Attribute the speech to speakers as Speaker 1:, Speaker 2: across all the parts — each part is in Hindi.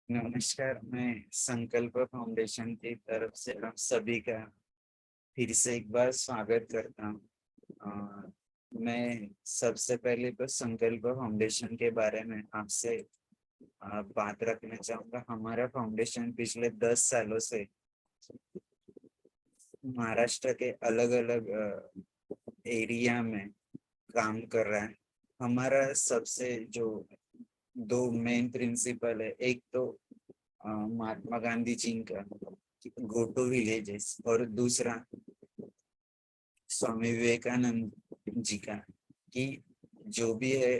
Speaker 1: नमस्कार। मैं संकल्प फाउंडेशन की तरफ से आप सभी का फिर से एक बार स्वागत करता हूँ। मैं सबसे पहले तो संकल्प फाउंडेशन के बारे में आपसे बात रखना चाहूँगा। हमारा फाउंडेशन पिछले 10 सालों से महाराष्ट्र के अलग अलग एरिया में काम कर रहा है। हमारा सबसे जो दो मेन प्रिंसिपल है, एक तो महात्मा गांधी जी का गो टू विलेजेस और दूसरा स्वामी विवेकानंद जी का कि जो भी है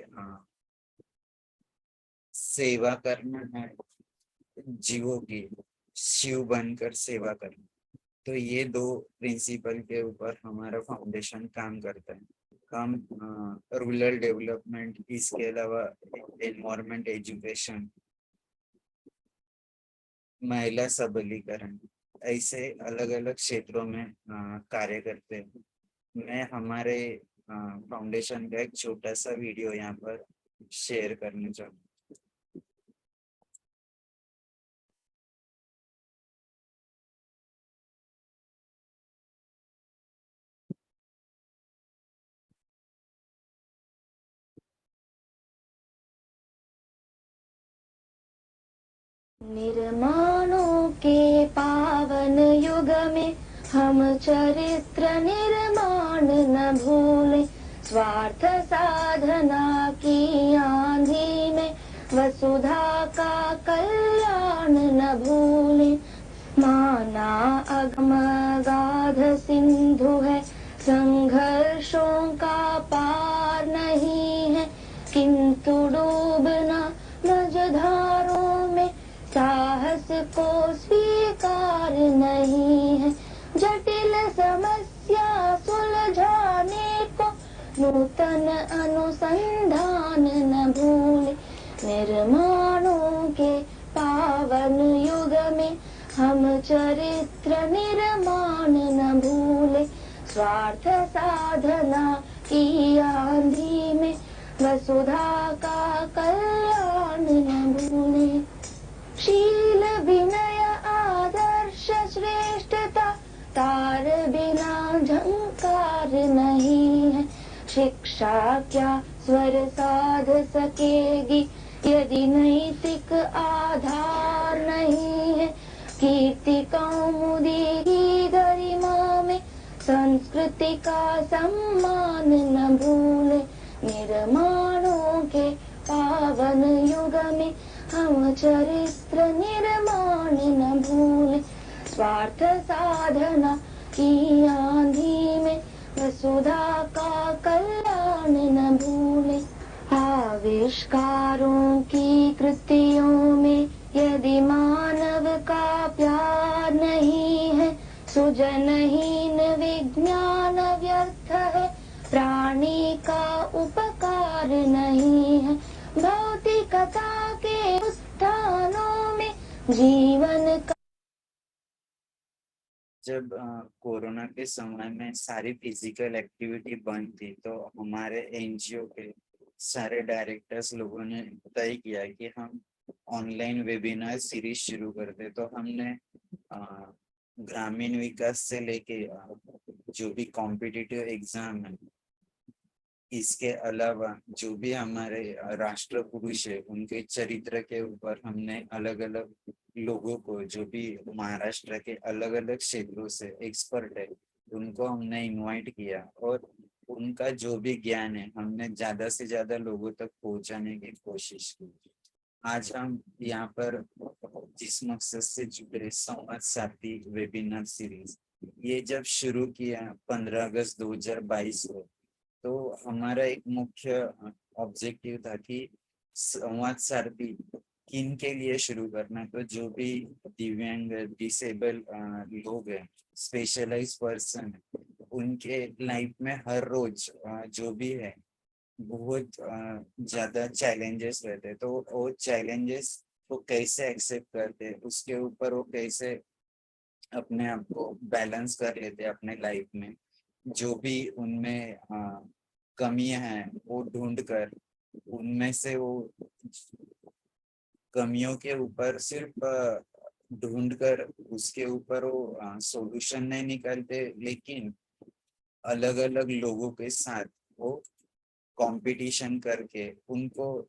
Speaker 1: सेवा करना है, जीवों की शिव बनकर सेवा करना। तो ये दो प्रिंसिपल के ऊपर हमारा फाउंडेशन काम करता है। हम रूरल डेवलपमेंट, इसके अलावा एनवायरमेंट, एजुकेशन, महिला सबलीकरण, ऐसे अलग अलग क्षेत्रों में कार्य करते हैं। मैं हमारे फाउंडेशन का एक छोटा सा वीडियो यहाँ पर शेयर करना चाहूँ।
Speaker 2: निर्माणों के पावन युग में हम चरित्र निर्माण न भूलें। स्वार्थ साधना की आंधी में वसुधा का कल्याण न भूलें। माना अगम गाध सिंधु है, संघर्षों का पार नहीं है, किंतु डूबना मझधारों में साहस को स्वीकार नहीं है। जटिल समस्या सुलझाने को नूतन अनुसंधान न भूले। निर्माणों के पावन युग में हम चरित्र निर्माण न भूले। स्वार्थ साधना की आंधी में वसुधा का कल्याण न भूले। शील विनय आदर्श श्रेष्ठता तार बिना झंकार नहीं है। शिक्षा क्या स्वर साध सकेगी यदि नैतिक आधार नहीं है। कीर्ति कौमुदी की गरिमा में संस्कृति का सम्मान न भूले। निर्माणों के पावन युग में हम चरित्र निर्माण न भूले। स्वार्थ साधना की आंधी में वसुधा का कल्याण न भूले। आविष्कारों की कृतियों में यदि मानव का प्यार नहीं है, सुजनहीन विज्ञान व्यर्थ है, प्राणी का उपकार नहीं है। भौतिकता के उत्थानों में जीवन का
Speaker 1: जब कोरोना के समय में सारी फिजिकल एक्टिविटी बंद थी, तो हमारे एनजीओ के सारे डायरेक्टर्स लोगों ने तय किया कि हम ऑनलाइन वेबिनार सीरीज शुरू करते। तो हमने ग्रामीण विकास से लेके जो भी कॉम्पिटिटिव एग्जाम है, इसके अलावा जो भी हमारे राष्ट्र पुरुष है, उनके चरित्र के ऊपर हमने अलग अलग लोगों को, जो भी महाराष्ट्र के अलग अलग क्षेत्रों से एक्सपर्ट है, उनको हमने इनवाइट किया और उनका जो भी ज्ञान है हमने ज्यादा से ज्यादा लोगों तक पहुंचाने की कोशिश की। आज हम यहाँ पर जिस मकसद से जुड़े, संवाद साथी वेबिनार सीरीज, ये जब शुरू किया 15 अगस्त 2022 को, तो हमारा एक मुख्य ऑब्जेक्टिव था कि संवाद सारथी किन के लिए शुरू करना। तो जो भी दिव्यांग, डिसेबल लोग हैं, स्पेशलाइज पर्सन, उनके लाइफ में हर रोज जो भी है बहुत ज्यादा चैलेंजेस रहते हैं। तो वो चैलेंजेस को कैसे एक्सेप्ट करते हैं, उसके ऊपर वो कैसे अपने आप को बैलेंस कर लेते हैं अपने लाइफ में। जो भी उनमें कमियां हैं वो ढूंढ कर उनमें से वो कमियों के ऊपर सिर्फ ढूंढ कर उसके ऊपर वो सॉल्यूशन नहीं निकालते, लेकिन अलग अलग लोगों के साथ वो कंपटीशन करके उनको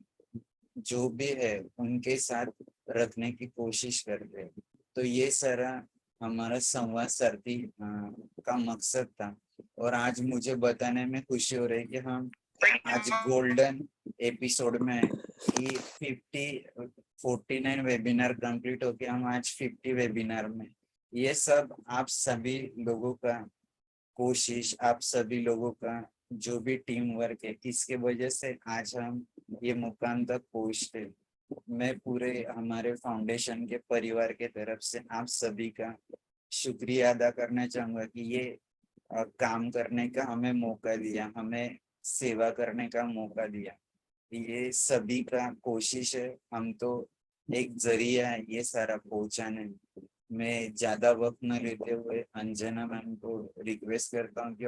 Speaker 1: जो भी है उनके साथ रखने की कोशिश करते हैं। तो ये सारा हमारा संवाद सरती का मकसद था। और आज मुझे बताने में खुशी हो रही है कि हम आज गोल्डन एपिसोड में है कि 49 वेबिनार कंप्लीट होके हम आज 50 वेबिनार में। ये सब आप सभी लोगों का कोशिश, आप सभी लोगों का जो भी टीम वर्क है, इसके वजह से आज हम ये मुकाम तक पहुंचते। मैं पूरे हमारे फाउंडेशन के परिवार के तरफ से आप सभी का शुक्रिया अदा करना चाहूंगा कि ये काम करने का हमें मौका दिया, हमें सेवा करने का मौका दिया। ये सभी का कोशिश है, हम तो एक जरिया है ये सारा पहुंचाने में। मैं ज्यादा वक्त न लेते हुए अंजना मैम को रिक्वेस्ट करता हूँ कि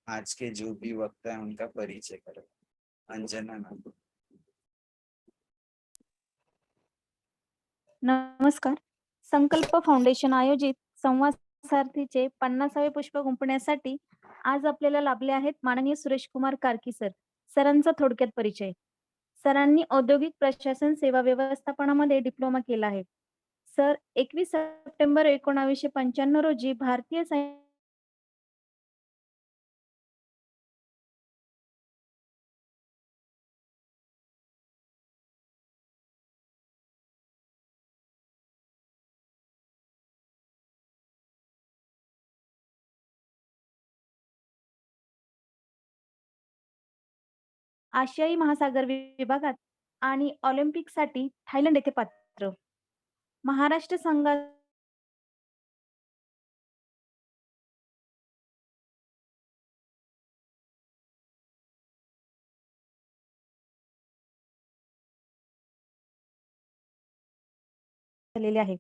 Speaker 1: आज के जो भी वक्ता है उनका परिचय करें। अंजना मैम।
Speaker 3: नमस्कार. संकल्प फाउंडेशन आयोजित संवाद सारथीचे 50वे पुष्प गुंफण्यासाठी आज आपल्याला लाभले आहेत माननीय सुरेश कुमार कारकी सर. सरांचा थोडक्यात परिचय. सरांनी औद्योगिक प्रशासन सेवा व्यवस्थापनामध्ये डिप्लोमा केला आहे. सर 21 सप्टेंबर 1995 रोजी भारतीय आशियाई महासागर विभागात आणि ऑलिम्पिकसाठी थायलंड येथे पात्र. महाराष्ट्र संघात झालेले आहे.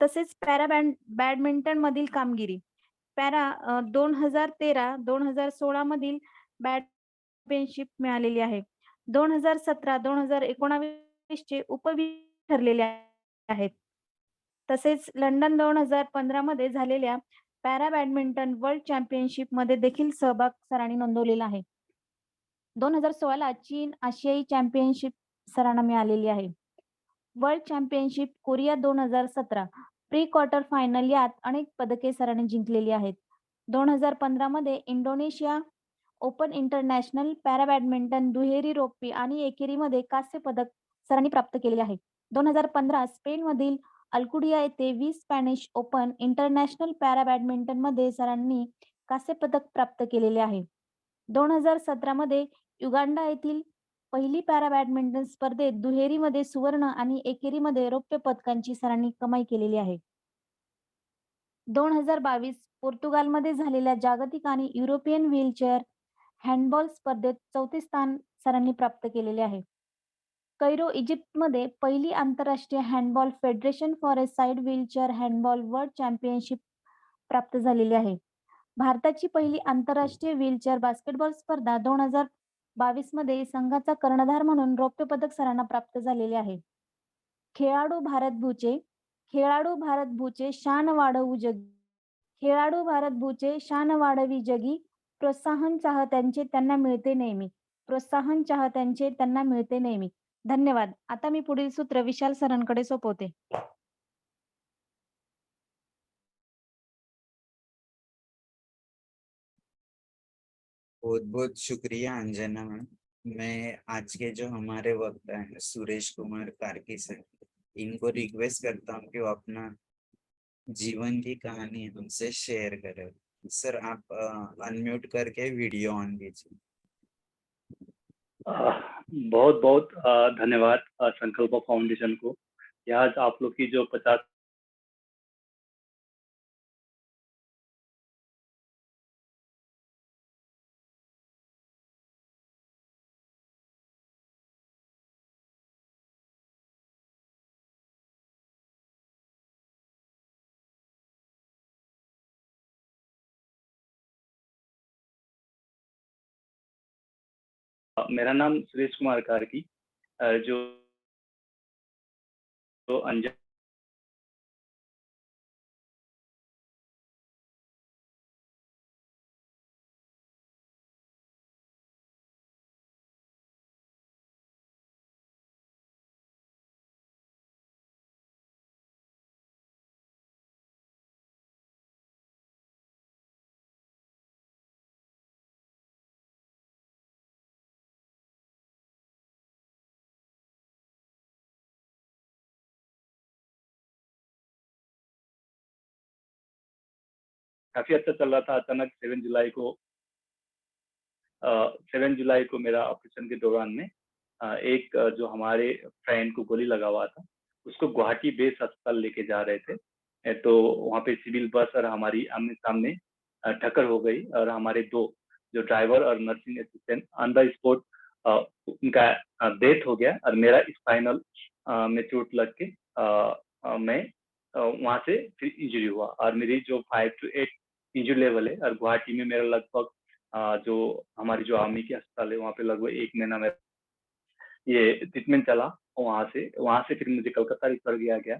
Speaker 3: तसेच बॅडमिंटन मधील कामगिरी. पॅरा 2013-2016 मधील चॅम्पियनशिप मिळालेली आहे. 2017-2019 चे उपविजेते ठरलेले आहेत. तसेच लंडन 2015 मध्ये झालेल्या पॅरा बॅडमिंटन वर्ल्ड चॅम्पियनशिप मध्ये देखील सहभाग सरांनी नोंदवलेला आहे. 2016 चीन आशियाई चॅम्पियनशिप सरांना मिळालेली आहे. World championship Korea 2017 pre quarter final यात अनेक पदके सरांनी जिंकलेली आहेत. 2015 मध्ये Indonesia open international para badminton दुहेरी रौप्य आणि एकेरीमध्ये कांस्य पदक सरांनी प्राप्त केलेले आहे. 2015 स्पेन मधील अल्कुडिया येथे 20 Spanish open international para badminton मध्ये सरांनी कांस्य पदक प्राप्त केलेले आहे. 2017 मध्ये युगांडा येथील पहिली पॅरा बॅडमिंटन स्पर्धेत दुहेरीमध्ये सुवर्ण आणि एकेरीमध्ये रौप्य पदकांची सरांनी कमाई केलेली आहे. 2022 पोर्तुगालमध्ये झालेल्या जागतिक आणि युरोपियन व्हीलचेअर हँडबॉल स्पर्धेत 4थे स्थान सरांनी प्राप्त केलेले आहे. कैरो इजिप्तमध्ये पहिली आंतरराष्ट्रीय handball federation for a side wheelchair handball world championship प्राप्त झालेली आहे. भारताची पहिली आंतरराष्ट्रीय व्हीलचेअर बास्केटबॉल स्पर्धा 2022 मध्ये संघाचा कर्णधार म्हणून रौप्य पदक सरांना प्राप्त झालेले आहे. खेळाडू भारत भूचे शान वाढवू जगी. खेळाडू भारत भूचे शान वाढवी जगी. प्रोत्साहन चाहत्यांचे त्यांना मिळते नेहमी. प्रोत्साहन चाहत्यांचे त्यांना मिळते नेहमी. धन्यवाद. आता मी पुढील सूत्र विशाल सरांकडे सोपवते.
Speaker 1: बहुत बहुत शुक्रिया अंजना मैम। मैं आज के जो हमारे वक्ता हैं सुरेश कुमार कारकी सर, इनको रिक्वेस्ट करता हूँ कि वो अपना जीवन की कहानी हमसे शेयर करें। सर आप अनम्यूट करके वीडियो ऑन कीजिए।
Speaker 4: बहुत बहुत धन्यवाद संकल्प फाउंडेशन को। आज आप लोग की जो 50मेरा नाम सुरेश कुमार कारकी, जो तो अंजन काफी अच्छा चल रहा था। अचानक 7 जुलाई को मेरा ऑपरेशन के दौरान में एक जो हमारे फ्रेंड को गोली लगा हुआ था, उसको गुवाहाटी बेस अस्पताल लेके जा रहे थे। तो वहाँ पे सिविल बस और हमारी आमने सामने टक्कर हो गई और हमारे दो जो ड्राइवर और nursing assistant on the spot उनका डेथ हो गया और मेरा स्पाइनल में चोट लग के मैं वहाँ से फिर इंजरी हुआ और मेरी जो 5 to 8 इंजरी लेवल है और गुवाहाटी में मेरा लगभग जो हमारी जो आर्मी की अस्पताल है वहाँ पे लगभग 1 महीना में ये ट्रीटमेंट चला। वहाँ से फिर मुझे कलकत्ता रिफर किया गया।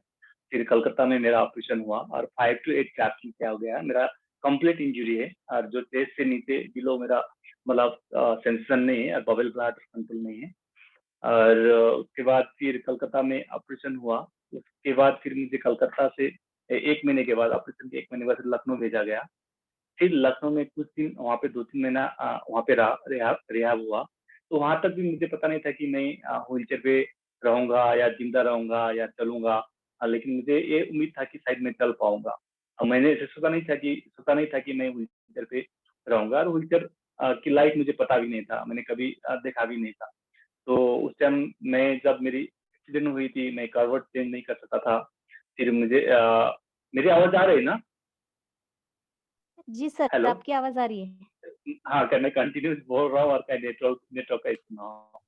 Speaker 4: फिर कलकत्ता में मेरा ऑपरेशन हुआ और 5 to 8 फ्रैक्चर क्या हो गया, मेरा कंप्लीट इंजरी है और जो चेस्ट से नीचे बिलो मेरा मतलब सेंसेशन नहीं है और बबल ब्लैडर कंट्रोल नहीं है। और उसके बाद फिर कलकत्ता में ऑपरेशन हुआ। उसके बाद फिर मुझे कलकत्ता से 1 महीने के बाद ऑपरेशन के 1 महीने बाद फिर लखनऊ भेजा गया। फिर लखनऊ में कुछ दिन वहाँ पे 2-3 महीना वहाँ पे रिहैब हुआ। तो वहाँ तक भी मुझे पता नहीं था कि मैं व्हीलचेयर पे रहूँगा या ज़िंदा रहूँगा या चलूँगा। लेकिन मुझे ये उम्मीद था कि शायद मैं चल पाऊँगा। मैंने ऐसे सोचा नहीं था कि मैं व्हीलचेयर पे रहूँगा और व्हीलचेयर की लाइफ मुझे पता भी नहीं था। मैंने कभी देखा भी नहीं था। तो उस टाइम मैं जब मेरी एक्सीडेंट हुई थी, मैं करवट चेंज नहीं कर सका था। फिर मुझे मेरी आवाज़ आ रही है ना?
Speaker 3: जी सर,
Speaker 4: हेलो?
Speaker 3: आपकी आवाज आ रही है।
Speaker 4: हाँ, क्या मैं कंटिन्यूअस बोल रहा हूँ और क्या नेटवर्क नेटवर्क का इश्यू ना हो।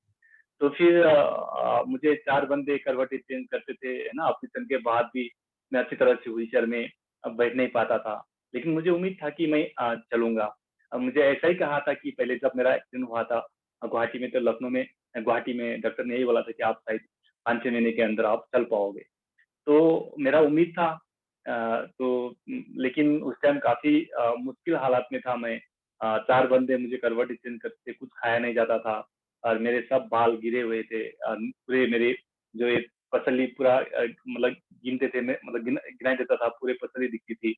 Speaker 4: तो फिर मुझे 4 बंदे करवटें चेंज करते थे, है ना? ऑपरेशन के बाद भी मैं अच्छी तरह से व्हीलचेयर में बैठ नहीं पाता था। लेकिन मुझे उम्मीद था कि मैं चलूँगा। मुझे ऐसा ही कहा था कि पहले जब मेरा एक्सीडेंट हुआ था गुवाहाटी में, तो लखनऊ में गुवाहाटी में डॉक्टर ने यही बोला था कि आप शायद 5-6 महीने के अंदर आप चल पाओगे। तो मेरा उम्मीद था लेकिन उस टाइम काफ़ी मुश्किल हालात में था मैं। 4 बंदे मुझे करवट चेंज करते थे, कुछ खाया नहीं जाता था और मेरे सब बाल गिरे हुए थे। पूरे मेरे जो ये पसली पूरा मतलब गिनते थे मैं, मतलब गिनाई देता था, पूरे पसली दिखती थी।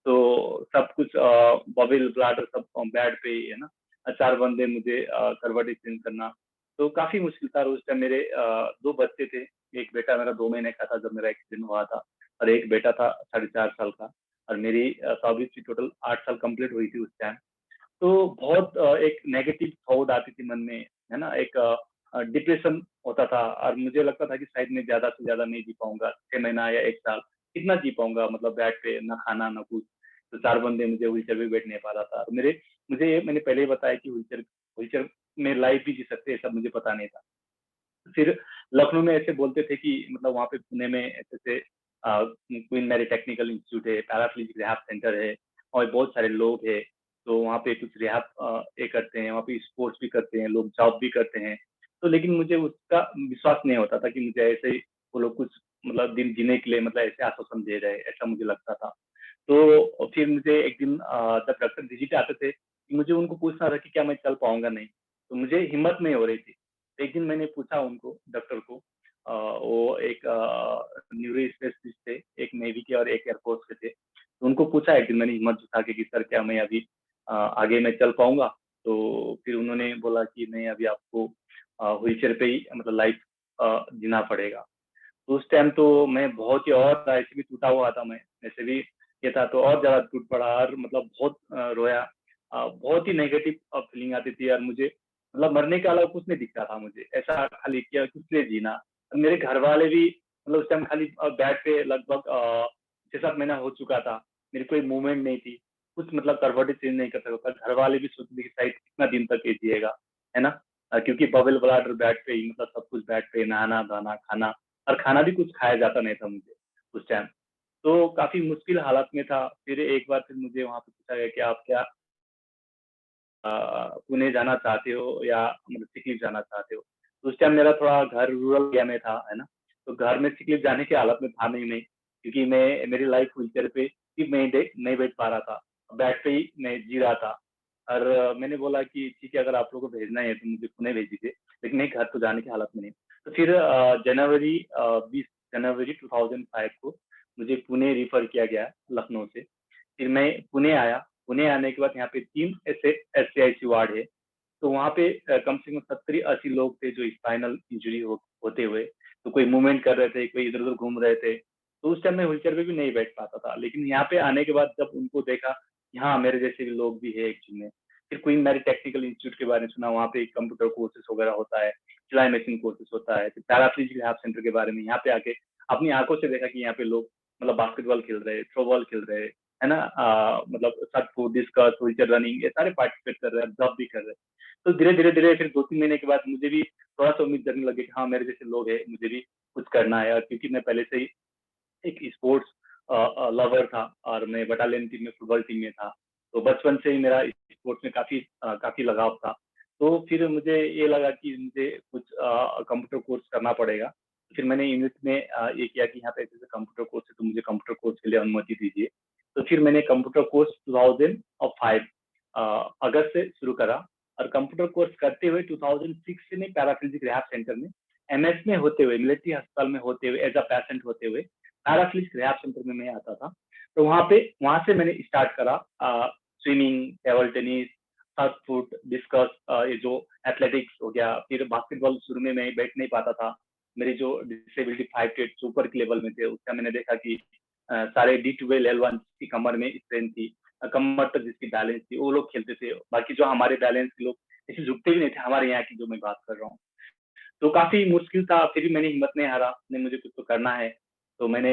Speaker 4: तो सब कुछ बॉबल ब्लैडर सब बेड पे ही है ना। 4 बंदे मुझे करवट चेंज करना, तो काफ़ी मुश्किल था। और उस टाइम मेरे 2 बच्चे थे। एक बेटा मेरा 2 महीने का था जब मेरा एक्सीडेंट हुआ था और एक बेटा था 4.5 साल का और मेरी सर्विस भी टोटल 8 साल कंप्लीट हुई थी उस टाइम। तो बहुत एक नेगेटिव थॉट आती थी मन में, है ना? एक डिप्रेशन होता था और मुझे लगता था कि शायद मैं ज़्यादा से ज़्यादा नहीं जी पाऊँगा, 6 महीना या 1 साल, कितना जी पाऊँगा, मतलब बेड पे ना खाना ना कुछ। तो 4 बंदे मुझे व्हीलचेयर पे बैठ नहीं पा रहा था। और मुझे ये मैंने पहले ही बताया कि व्हीलचेयर व्हीलचेयर में लाइफ भी जी सकते हैं, सब मुझे पता नहीं था। फिर लखनऊ में ऐसे बोलते थे कि मतलब वहाँ पे पुणे में ऐसे क्वीन मैरी टेक्निकल इंस्टीट्यूट है, पैराप्लेजिक रिहैब सेंटर है और बहुत सारे लोग हैं। तो वहाँ पे कुछ रिहैब ये करते हैं, वहाँ पे स्पोर्ट्स भी करते हैं, लोग जॉब भी करते हैं। तो लेकिन मुझे उसका विश्वास नहीं होता था कि मुझे ऐसे ही वो लोग कुछ मतलब दिन जीने के लिए मतलब ऐसे आश्वासन दे रहे हैं, ऐसा मुझे लगता था। तो फिर मुझे एक दिन जब डॉक्टर विजिट आते थे, मुझे उनको पूछना था कि क्या मैं चल पाऊँगा नहीं? तो मुझे हिम्मत नहीं हो रही थी। एक दिन मैंने पूछा उनको, डॉक्टर को, वो एक न्यूरो स्पेशलिस्ट थे, एक नेवी के और एक एयरफोर्स के थे। तो उनको पूछा एक दिन मैंने हिम्मत जुटा के कि सर क्या मैं अभी आगे मैं चल पाऊँगा? तो फिर उन्होंने बोला कि नहीं, अभी आपको व्हीलचेयर पे ही मतलब लाइफ जीना पड़ेगा। तो उस टाइम तो मैं बहुत ही और ऐसे भी टूटा हुआ था मैं, ऐसे भी ये था तो और ज़्यादा टूट पड़ा और मतलब बहुत रोया। बहुत ही नेगेटिव फीलिंग आती थी और मुझे मतलब मरने के अलावा कुछ नहीं दिखता था मुझे। ऐसा खाली क्या किस लिए जीना? और मेरे घरवाले भी मतलब उस टाइम खाली बेड पे लगभग 6-7 महीना हो चुका था। मेरी कोई मूवमेंट नहीं थी। कुछ मतलब करवटें चेंज नहीं कर सकता था। घरवाले भी सोचते थे कि शायद कितना दिन तक ये जिएगा, है ना? क्योंकि बबल ब्लैडर बेड पे ही, मतलब सब कुछ बेड पे, नहाना-धोना, खाना और खाना भी कुछ खाया जाता नहीं था मुझे उस टाइम। तो काफ़ी मुश्किल हालात में था। फिर एक बार फिर मुझे वहाँ पे पूछा गया कि आप क्या पुणे जाना चाहते हो या मतलब सिटी जाना चाहते हो? तो उस टाइम मेरा थोड़ा घर रूरल एरिया में था, है ना? तो घर में सिक लीव जाने की हालत में था नहीं मैं, क्योंकि मैं मेरी लाइफ व्हीलचेयर पे भी मैं नहीं बैठ पा रहा था, बेड पे ही मैं जी रहा था। और मैंने बोला कि ठीक है, अगर आप लोगों को भेजना है तो मुझे पुणे भेज दीजिए, लेकिन मैं घर तो जाने की हालत में नहीं। तो फिर जनवरी 20 जनवरी 2005 को मुझे पुणे रिफर किया गया लखनऊ से। फिर मैं पुणे आया। पुणे आने के बाद यहाँ पे 3 ऐसे एससीआईसी वार्ड है। तो वहाँ पे कम से कम 70-80 लोग थे जो स्पाइनल इंजरी होते हुए, तो कोई मूवमेंट कर रहे थे, कोई इधर-उधर घूम रहे थे। तो उस टाइम मैं व्हीलचेयर पे भी नहीं बैठ पाता था। लेकिन यहाँ पे आने के बाद जब उनको देखा कि हाँ, मेरे जैसे भी लोग भी है एक्चुअली में। फिर क्वीन मैरी टेक्निकल इंस्टीट्यूट के बारे में सुना, वहाँ पे कंप्यूटर कोर्सेज़ वगैरह होता है, सिलाई मशीन कोर्सेज़ होता है। फिर पैराप्लीजिक रिहैब सेंटर के बारे में यहाँ पे आके अपनी आँखों से देखा कि यहाँ पे लोग मतलब बास्केटबॉल खेल रहे हैं, थ्रो-बॉल खेल रहे हैं, है ना? मतलब शॉट-पुट, डिस्कस, व्हीलचेयर रनिंग ये सारे पार्टिसिपेट कर रहे हैं, जॉब भी कर रहे हैं। तो धीरे-धीरे फिर 2-3 महीने के बाद मुझे भी थोड़ा-सा उम्मीद जगने लगी कि हाँ, मेरे जैसे लोग हैं, मुझे भी कुछ करना है। और क्योंकि मैं पहले से ही एक स्पोर्ट्स लवर था और मैं बटालियन टीम में, फुटबॉल टीम में था। तो बचपन से ही मेरा स्पोर्ट्स में काफ़ी लगाव था। तो फिर मुझे ये लगा कि मुझे कुछ कंप्यूटर कोर्स करना पड़ेगा। फिर मैंने यूनिट में ये किया कि यहाँ पे ऐसे-ऐसे कंप्यूटर कोर्स है, तो मुझे कंप्यूटर कोर्स के लिए अनुमति दीजिए। तो फिर मैंने कंप्यूटर कोर्स 2005 अगस्त से शुरू करा। और कंप्यूटर कोर्स करते हुए 2006 से मैं पैराप्लीजिक रिहैब सेंटर में एमएस में होते हुए, मिलिट्री अस्पताल में होते हुए, एज़ अ पेशेंट होते हुए पैराप्लीजिक रिहैब सेंटर में मैं आता था। तो वहाँ से मैंने स्टार्ट करा swimming, table tennis, shot-put, discuss, ये जो एथलेटिक्स हो गया, फिर बास्केटबॉल शुरू में मैं बैठ नहीं पाता था। मेरी जो डिसेबिलिटी 5 टेट जो ऊपर के लेवल में थे, उसका मैंने देखा कि सारे डी12, L1 की कमर में स्ट्रेंथ थी, कमर तक जिसकी बैलेंस थी, वो लोग खेलते थे। बाकी जो हमारे बैलेंस के लोग ऐसे झुकते भी नहीं थे, हमारे यहाँ की जो मैं बात कर रहा हूँ। तो काफ़ी मुश्किल था, फिर भी मैंने हिम्मत नहीं हारा, नहीं मुझे कुछ तो करना है। तो मैंने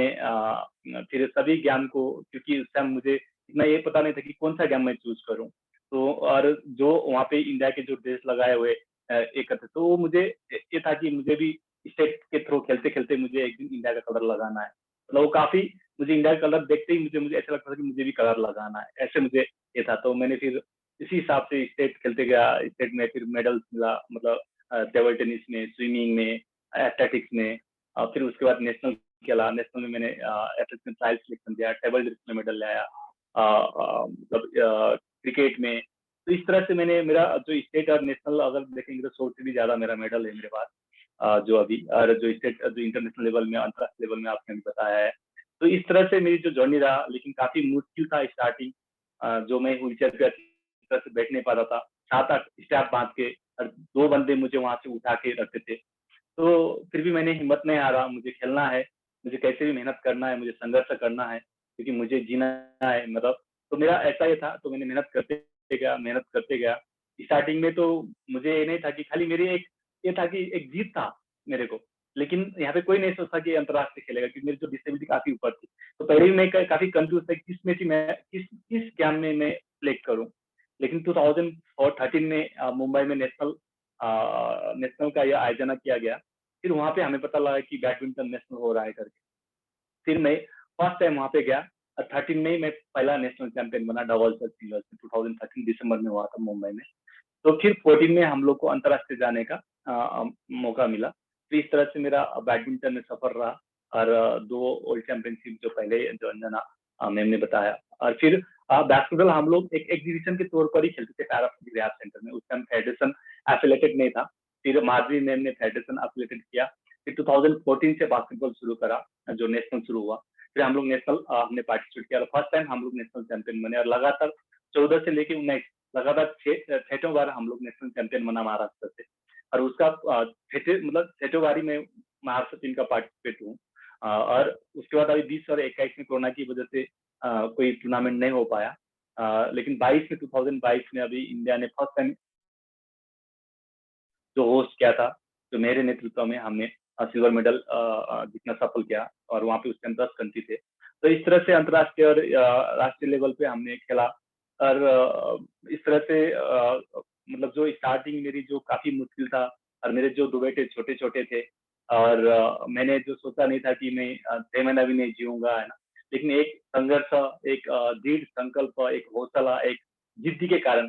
Speaker 4: फिर सभी ज्ञान को, क्योंकि उस टाइम मुझे इतना ये पता नहीं था कि कौन-सा गेम मैं चूज़ करूँ। तो और जो वहाँ पे इंडिया के जो ड्रेस लगाए हुए एक थे, तो वो मुझे ये था कि मुझे भी स्टेट के थ्रू खेलते-खेलते मुझे एक दिन इंडिया का कलर लगाना है। मतलब वो काफ़ी मुझे इंडिया का कलर देखते ही मुझे ऐसा लगता था कि मुझे भी कलर लगाना है, ऐसे मुझे ये था। तो मैंने फिर इसी हिसाब से स्टेट खेलते गया, स्टेट में फिर मेडल्स मिला, मतलब टेबल टेनिस में, स्विमिंग में, एथलेटिक्स में। फिर उसके बाद नेशनल खेला, नेशनल में मैंने एथलेटिक्स में ट्रायल सिलेक्शन दिया, टेबल टेनिस में मेडल लाया, मतलब क्रिकेट में। तो इस तरह से मैंने मेरा जो स्टेट और नेशनल अगर देखेंगे तो 100 से भी ज़्यादा मेरा मेडल है मेरे पास, जो अभी और जो स्टेट जो इंटरनेशनल लेवल में, अंतर्राष्ट्रीय लेवल में आपने अभी बताया है। तो इस तरह से मेरी जो जर्नी रहा, लेकिन काफ़ी मुश्किल था स्टार्टिंग, जो मैं व्हीलचेयर पे अच्छी तरह से बैठ नहीं पाता था। 7-8 स्टेप बाँध के और 2 बंदे मुझे वहाँ से उठा के रखते थे। तो फिर भी मैंने हिम्मत नहीं हारा, मुझे खेलना है, मुझे कैसे भी मेहनत करना है, मुझे संघर्ष करना है, क्योंकि मुझे जीना है मतलब। तो मेरा ऐसा ही था, तो मैंने मेहनत करते गया। स्टार्टिंग में तो मुझे ये नहीं था कि खाली मेरी एक ये था कि एक जीत था मेरे को, लेकिन यहाँ पे कोई नहीं सोचता कि अंतर्राष्ट्रीय खेलेगा, क्योंकि मेरी जो डिसेबिलिटी काफ़ी ऊपर थी। तो पहले ही मैं क काफ़ी कन्फ्यूज़ था कि किस गेम में मैं सिलेक्ट करूँ। लेकिन 2013 में मुंबई में नेशनल का ये आयोजन किया गया। फिर वहाँ पे हमें पता लगा कि बैडमिंटन नेशनल हो रहा है करके। फिर मैं फर्स्ट टाइम वहाँ पे गया और 13 में ही मैं पहला नेशनल चैंपियन बना डबल्स और सिंगल्स में। 2013 दिसंबर में हुआ था मुंबई में। तो फिर 14 में हम लोग को अंतर्राष्ट्रीय जाने का मौका मिला। तो इस तरह से मेरा बैडमिंटन में सफर रहा। और 2 वर्ल्ड चैंपियनशिप जो पहले जो अंजना मैम ने बताया। और फिर बास्केटबॉल हम लोग एक एग्जीबिशन के तौर पर ही खेलते थे पैराप्लीजिक रिहैब सेंटर में। उस टाइम फेडरेशन एफिलिएटेड नहीं था। फिर माधुरी मैम ने फेडरेशन एफिलिएटेड किया। फिर 2014 से बास्केटबॉल शुरू करा, जो नेशनल शुरू हुआ। फिर हम लोग नेशनल हमने पार्टिसिपेट किया और फर्स्ट टाइम हम लोग नेशनल चैंपियन बने। और लगातार 14 से लेके 19 लगातार 6ठों बार हम लोग नेशनल चैंपियन बना महाराष्ट्र से। और उसका छठों बारी में महाराष्ट्र टीम का पार्टिसिपेट हूँ। और उसके बाद अभी 20 और 21 में कोरोना की वजह से कोई टूर्नामेंट नहीं हो पाया। लेकिन 2022 में अभी इंडिया ने फर्स्ट टाइम जो होस्ट किया था, तो मेरे नेतृत्व में हमने सिल्वर मेडल जीतना सफल किया। और वहाँ पे उस टाइम 10 कंट्री थे। तो इस तरह से अंतर्राष्ट्रीय और राष्ट्रीय लेवल पे हमने खेला। और इस तरह से मतलब जो स्टार्टिंग मेरी जो काफ़ी मुश्किल था, और मेरे जो 2 बेटे छोटे-छोटे थे। और मैंने जो सोचा नहीं था कि मैं 6 महीना भी नहीं जीऊँगा, है ना? लेकिन एक संघर्ष, एक दृढ़ संकल्प, एक हौसला, एक जिद्दी के कारण,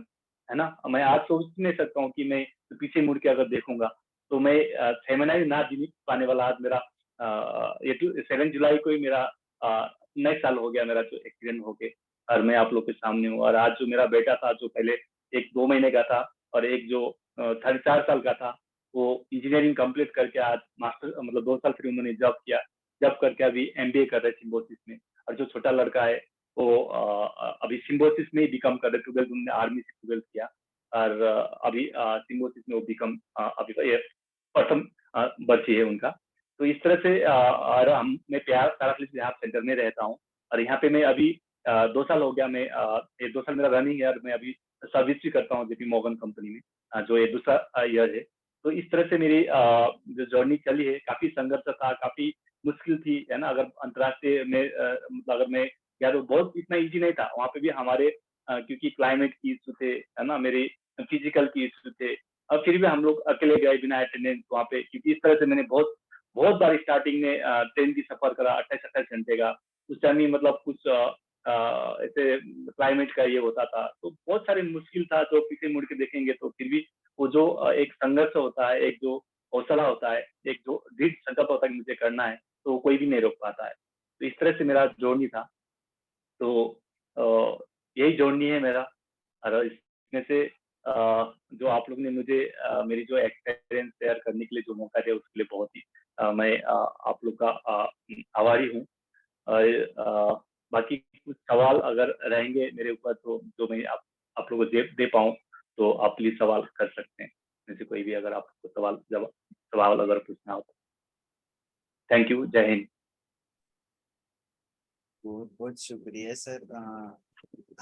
Speaker 4: है ना? मैं आज सोच नहीं सकता हूँ कि मैं पीछे मुड़ के अगर देखूँगा, तो मैं 6 महीना भी ना जी पाने वाला आज मेरा ये 7 जुलाई को ही मेरा नेक्स्ट साल हो गया मेरा जो एक्सीडेंट होके, और मैं आप लोग के सामने हूँ। और आज जो मेरा बेटा था जो पहले एक 2 महीने का था और एक जो 4.5 साल का था, वो इंजीनियरिंग कंप्लीट करके आज मास्टर मतलब 2 साल फिर उन्होंने जॉब किया। जॉब करके अभी एमबीए कर रहे हैं सिम्बोसिस में। और जो छोटा लड़का है वो अभी सिम्बोसिस में ही बीकॉम कर रहे, 12 उन्होंने आर्मी से 12 किया। और अभी सिम्बोसिस में वो बीकॉम अभी ये प्रथम वर्ष ही है उनका। तो इस तरह से और मैं प्यार तारापुर बिहार सेंटर में रहता हूँ। और यहाँ पे मैं अभी 2 साल हो गया, मैं ये 2 साल मेरा रनिंग है और मैं अभी सर्विस भी करता हूँ जेपी मॉर्गन कंपनी में, जो ये दूसरा ईयर है। तो इस तरह से मेरी जो जर्नी चली है, काफी संघर्ष था, काफी मुश्किल थी, है ना। अगर अंतर्राष्ट्रीय में मतलब अगर मैं या तो बहुत इतना इजी नहीं था वहाँ पे भी हमारे, क्योंकि क्लाइमेट की इशू थे, है ना, मेरे फिजिकल की इशू थे। और फिर भी हम लोग अकेले गए बिना अटेंडेंस वहाँ पे, क्योंकि इस तरह से मैंने बहुत बहुत बार स्टार्टिंग में ट्रेन की सफर करा 28-28 घंटे का। उस टाइम ही मतलब कुछ ऐसे क्लाइमेट का ये होता था, तो बहुत सारे मुश्किल था। जो पीछे मुड़ के देखेंगे तो फिर भी वो जो एक संघर्ष होता है, एक जो हौसला होता है, एक जो दृढ़ संकल्प होता है कि मुझे करना है, तो वो कोई भी नहीं रोक पाता है। तो इस तरह से मेरा जर्नी था। तो यही जर्नी है मेरा। और इसमें से जो आप लोग ने मुझे मेरी जो एक्सपीरियंस शेयर करने के लिए जो मौका दिया उसके लिए बहुत ही मैं आप लोग का आभारी हूँ। और बाकी कुछ सवाल अगर रहेंगे मेरे ऊपर तो जो मैं आप लोगों को दे पाऊँ, तो आप प्लीज सवाल कर सकते हैं। में से कोई भी अगर आपको सवाल अगर पूछना हो तो। Thank you. जय हिंद।
Speaker 1: बहुत बहुत शुक्रिया सर।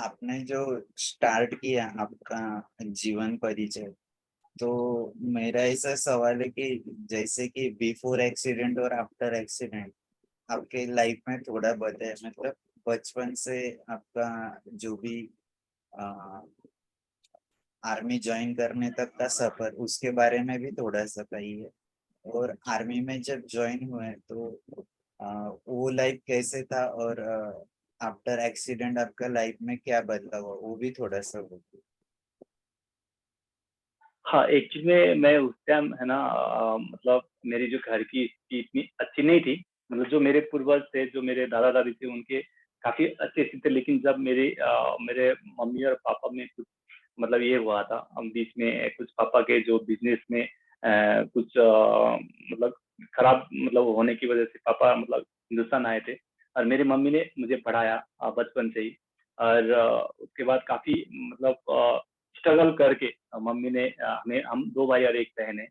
Speaker 1: आपने जो स्टार्ट किया आपका जीवन परिचय, तो मेरा ऐसा सवाल है कि जैसे कि बिफोर एक्सीडेंट और आफ्टर एक्सीडेंट आपके लाइफ में थोड़ा बताए, मतलब बचपन से आपका जो भी आर्मी ज्वाइन करने तक का सफर, उसके बारे में भी थोड़ा सा कहिए। और आर्मी में जब ज्वाइन हुए तो वो लाइफ कैसे था, और आफ्टर एक्सीडेंट आपका लाइफ में क्या बदलाव हुआ, वो भी थोड़ा सा बताइए।
Speaker 4: हाँ, एक्चुअली में मैं उस टाइम है ना मतलब मेरी जो घर की स्थिति इतनी अच्छी नहीं थी। मतलब जो मेरे पूर्वज थे, जो मेरे दादा-दादी थे, उनके काफ़ी अच्छी स्थिति थे। लेकिन जब मेरे मम्मी और पापा में कुछ मतलब ये हुआ था, बीच में कुछ पापा के जो बिज़नेस में कुछ मतलब खराब मतलब होने की वज़ह से पापा मतलब हिंदुस्तान आए थे। और मेरी मम्मी ने मुझे पढ़ाया बचपन से ही। और उसके बाद काफ़ी मतलब स्ट्रगल करके मम्मी ने हम 2 भाई और 1 बहन है।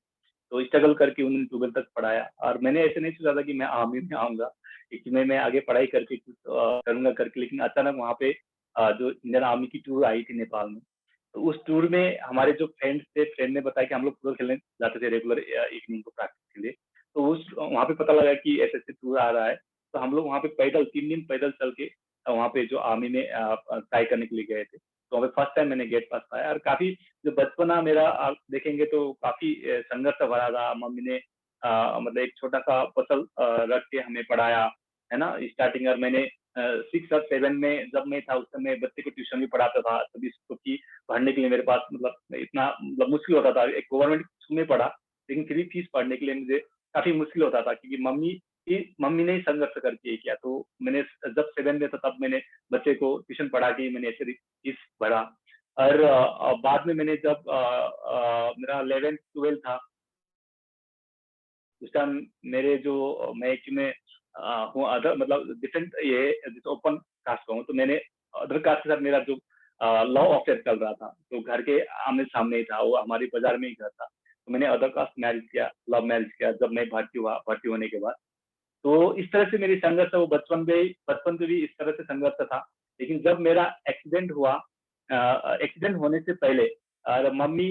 Speaker 4: तो स्ट्रगल करके उन्होंने 12 तक पढ़ाया। और मैंने ऐसे नहीं सोचा था कि मैं आर्मी में आऊँगा, क्योंकि मैं आगे पढ़ाई करके कुछ करूँगा करके। लेकिन अचानक वहाँ पे जो इंडियन आर्मी की टूर आई थी नेपाल में, तो उस टूर में हमारे जो फ्रेंड्स थे, फ्रेंड ने बताया कि हम लोग फुटबॉल खेलने जाते थे रेगुलर इवनिंग को प्रैक्टिस के लिए। तो उस वहाँ पे पता लगा कि ऐसे-ऐसे टूर आ रहा है। तो हम लोग वहाँ पे पैदल 3 दिन पैदल चल के वहाँ पे जो आर्मी में ट्राई करने के लिए गए थे। तो वहाँ पे फर्स्ट टाइम मैंने गेट पास पाया। और काफ़ी जो बचपना मेरा आप देखेंगे तो काफ़ी संघर्ष भरा रहा। मम्मी ने मतलब एक छोटा-सा पसल रख के हमें पढ़ाया, है ना? स्टार्टिंग और मैंने 6 और 7 में जब मैं था उस समय बच्चे को ट्यूशन भी पढ़ाता था। तभी क्योंकि पढ़ने के लिए मेरे पास मतलब इतना मतलब मुश्किल होता था। एक गवर्नमेंट स्कूल में पढ़ा, लेकिन फिर भी फीस भरने के लिए मुझे काफ़ी मुश्किल होता था, क्योंकि मम्मी ने ही संघर्ष करके ये किया। तो मैंने जब 7 में था तब मैंने बच्चे को ट्यूशन पढ़ा के मैंने ऐसे फीस भरा। और बाद में मैंने जब मेरा 11th-12 था, उस टाइम मेरे जो मैं एक्चुअली में हूँ अदर मतलब डिफरेंट ये जैसे ओपन कास्ट का हूँ, तो मैंने अदर कास्ट के साथ मेरा जो लव अफेयर चल रहा था, तो घर के आमने-सामने ही था, वो हमारे बाज़ार में ही घर था। तो मैंने अदर कास्ट मैरिज किया, लव मैरिज किया जब मैं भर्ती हुआ, भर्ती होने के बाद। तो इस तरह से मेरी संघर्ष है वो बचपन से भी इस तरह से संघर्ष था। लेकिन जब मेरा एक्सीडेंट हुआ, एक्सीडेंट होने से पहले मम्मी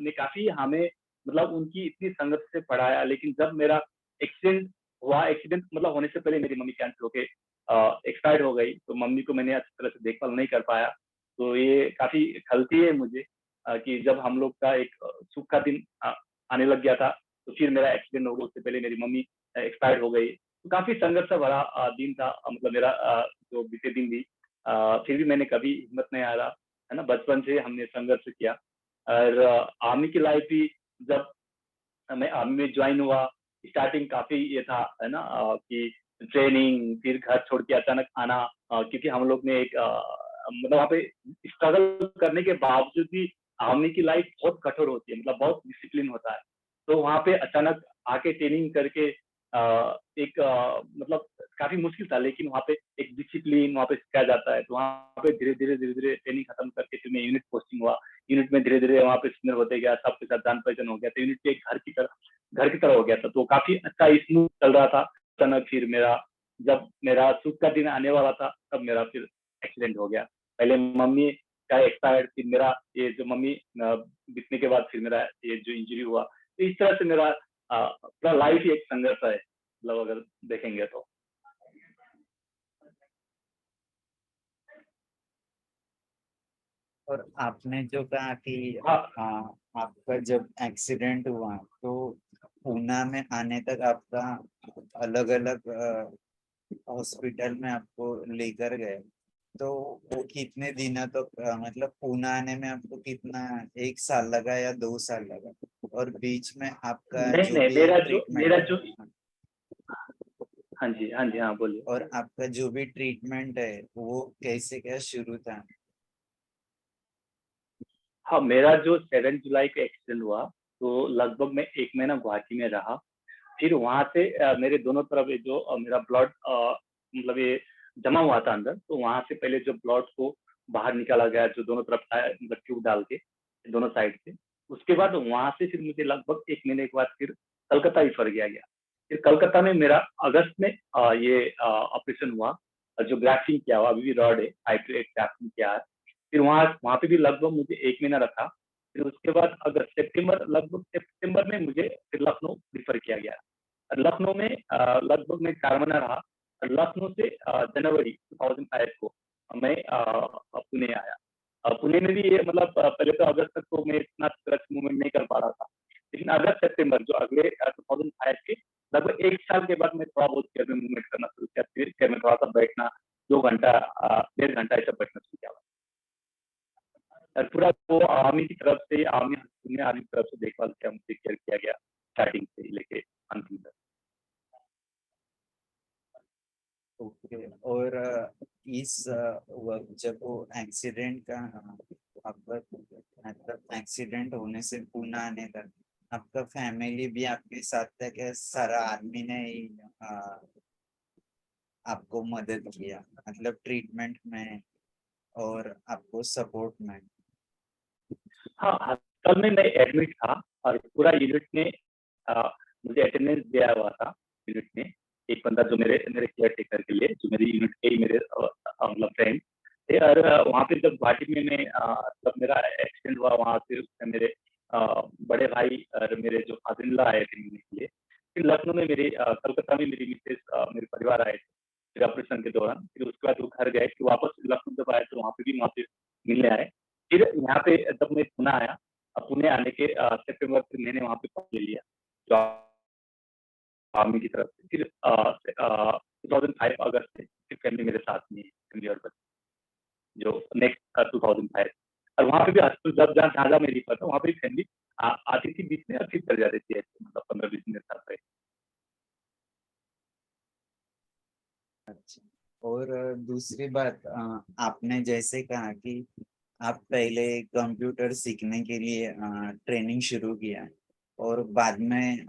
Speaker 4: ने काफ़ी हमें मतलब उनकी इतनी संगत से पढ़ाया। लेकिन जब मेरा एक्सीडेंट हुआ, एक्सीडेंट मतलब होने से पहले मेरी मम्मी कैंसर होके एक्सपायर हो गई, तो मम्मी को मैंने अच्छी तरह से देखभाल नहीं कर पाया। तो ये काफ़ी खलती है मुझे कि जब हम लोग का एक सुख का दिन आने लग गया था, तो फिर मेरा एक्सीडेंट हो गया, उससे पहले मेरी मम्मी एक्सपायर हो गई। तो काफ़ी संघर्ष भरा दिन था मतलब मेरा जो बीते दिन भी। फिर भी मैंने कभी हिम्मत नहीं हारा, है ना? बचपन से हमने संघर्ष किया। और आर्मी की लाइफ भी जब मैं आर्मी में जॉइन हुआ, स्टार्टिंग काफी ये था, है ना, कि ट्रेनिंग, फिर घर छोड़ के अचानक आना, क्योंकि हम लोग ने एक मतलब वहाँ पे स्ट्रगल करने के बावजूद भी आर्मी की लाइफ बहुत कठोर होती है, मतलब बहुत डिसिप्लिन होता है। तो वहाँ पे अचानक आके ट्रेनिंग करके एक मतलब काफी मुश्किल था, लेकिन वहाँ पे एक डिसिप्लिन वहाँ पे सिखाया जाता है। तो वहाँ पे धीरे-धीरे ट्रेनिंग खत्म करके फिर मैं यूनिट पोस्टिंग हुआ। यूनिट में धीरे-धीरे वहाँ पे सीनियर होते गया, सबके साथ जान-पहचान हो गया, तो यूनिट के एक घर की तरह हो गया था। तो काफ़ी अच्छा स्मूथ चल रहा था। अचानक फिर जब मेरा सुख का दिन आने वाला था, तब मेरा फिर एक्सीडेंट हो गया। पहले मम्मी का एक्सपायर्ड, फिर मेरा ये जो मम्मी बीतने के बाद फिर मेरा ये जो इंजरी हुआ। तो इस तरह से मेरा पूरा लाइफ ही एक संघर्ष है, मतलब अगर देखेंगे तो।
Speaker 1: और आपने जो कहा कि
Speaker 4: हाँ,
Speaker 1: आपका जब एक्सीडेंट हुआ तो पूना में आने तक आपका अलग अलग हॉस्पिटल में आपको लेकर गए, तो वो कितने दिनों तक मतलब पूना आने में आपको कितना, 1 साल लगा या 2 साल लगा? और बीच में आपका
Speaker 4: नहीं,
Speaker 1: जो
Speaker 4: नहीं,
Speaker 1: भी ट्रीटमेंट है,
Speaker 4: हाँ जी, हाँ जी, हाँ, बोलिए।
Speaker 1: और आपका जो भी ट्रीटमेंट है वो कैसे क्या शुरू था?
Speaker 4: हाँ, मेरा जो 7 जुलाई को एक्सीडेंट हुआ, तो लगभग मैं 1 महीना गुवाहाटी में रहा। फिर वहाँ से मेरे दोनों तरफ ये जो मेरा ब्लड मतलब ये जमा हुआ था अंदर, तो वहाँ से पहले जो ब्लड को बाहर निकाला गया, जो दोनों तरफ था, मतलब ट्यूब डाल के, दोनों साइड से। उसके बाद वहाँ से फिर मुझे लगभग 1 महीने के बाद फिर कलकत्ता रेफर किया गया। फिर कलकत्ता में मेरा अगस्त में ये ऑपरेशन हुआ, जो ग्राफ्टिंग किया हुआ, अभी भी रॉड है, 5 to 8 ग्राफ्टिंग किया है। फिर वहाँ वहाँ पे भी लगभग मुझे 1 महीना रखा। फिर उसके बाद लगभग सितंबर में मुझे फिर लखनऊ रेफर किया गया। लखनऊ में लगभग मैं 4 महीना रहा। लखनऊ से जनवरी 2005 को मैं पुणे आया। पुणे में भी ये मतलब पहले तो अगस्त तक तो मैं इतना क्रच मूवमेंट नहीं कर पा रहा था। लेकिन अगस्त सितंबर जो अगले 2005 के लगभग 1 साल के बाद मैं थोड़ा बहुत चेयर में मूवमेंट करना शुरू किया। फिर चेयर में थोड़ा-सा बैठना, 2 घंटा 1.5 घंटा ऐसा बैठना शुरू किया। और पूरा वो आर्मी की तरफ से आर्मी की तरफ से देखभाल किया, मुझे केयर किया गया, स्टार्टिंग से ही लेके अंतिम तक।
Speaker 1: ओके। और इस वक्त जब वो एक्सीडेंट का आपका मतलब एक्सीडेंट होने से पुणे आने तक आपका फैमिली भी आपके साथ था क्या? सारा आदमी ने ही आपको मदद किया, मतलब ट्रीटमेंट में और आपको सपोर्ट में?
Speaker 4: हाँ, अस्पताल में मैं एडमिट था और पूरा यूनिट ने मुझे अटेंडेंस दिया हुआ था यूनिट में। एक बंदा जो मेरे मेरे केयर टेकर के लिए, जो मेरी यूनिट के ही मेरे मतलब फ्रेंड थे। और वहाँ पे जब गुवाहाटी में मैं जब मेरा एक्सीडेंट हुआ, वहाँ से उसमें मेरे बड़े भाई और मेरे जो फादर इन लॉ आए थे मिलने के लिए। फिर लखनऊ में कलकत्ता में मेरी मिसेज, मेरे परिवार आए थे फिर ऑपरेशन के दौरान। फिर उसके बाद वो घर गए, फिर वापस लखनऊ जब आए तो वहाँ पे मिलने आए। फिर यहाँ पे जब मैं पुणे आया, पुणे आने के सितंबर से मैंने वहाँ पे पद ले लिया जो आर्मी की तरफ से। फिर 2005 अगस्त से फिर फैमिली मेरे साथ में है, फैमिली और बच्चे जो नेक्स्ट 2005। और वहाँ पे भी हॉस्पिटल जहाँ मैं रिफर था, वहाँ पे भी फैमिली आती थी बीच में और फिर चली जाती थी, ऐसे मतलब 15-20 दिन के साथ रहे।
Speaker 1: अच्छा। और दूसरी बात, आपने जैसे कहा कि आप पहले कंप्यूटर सीखने के लिए ट्रेनिंग शुरू किया और बाद में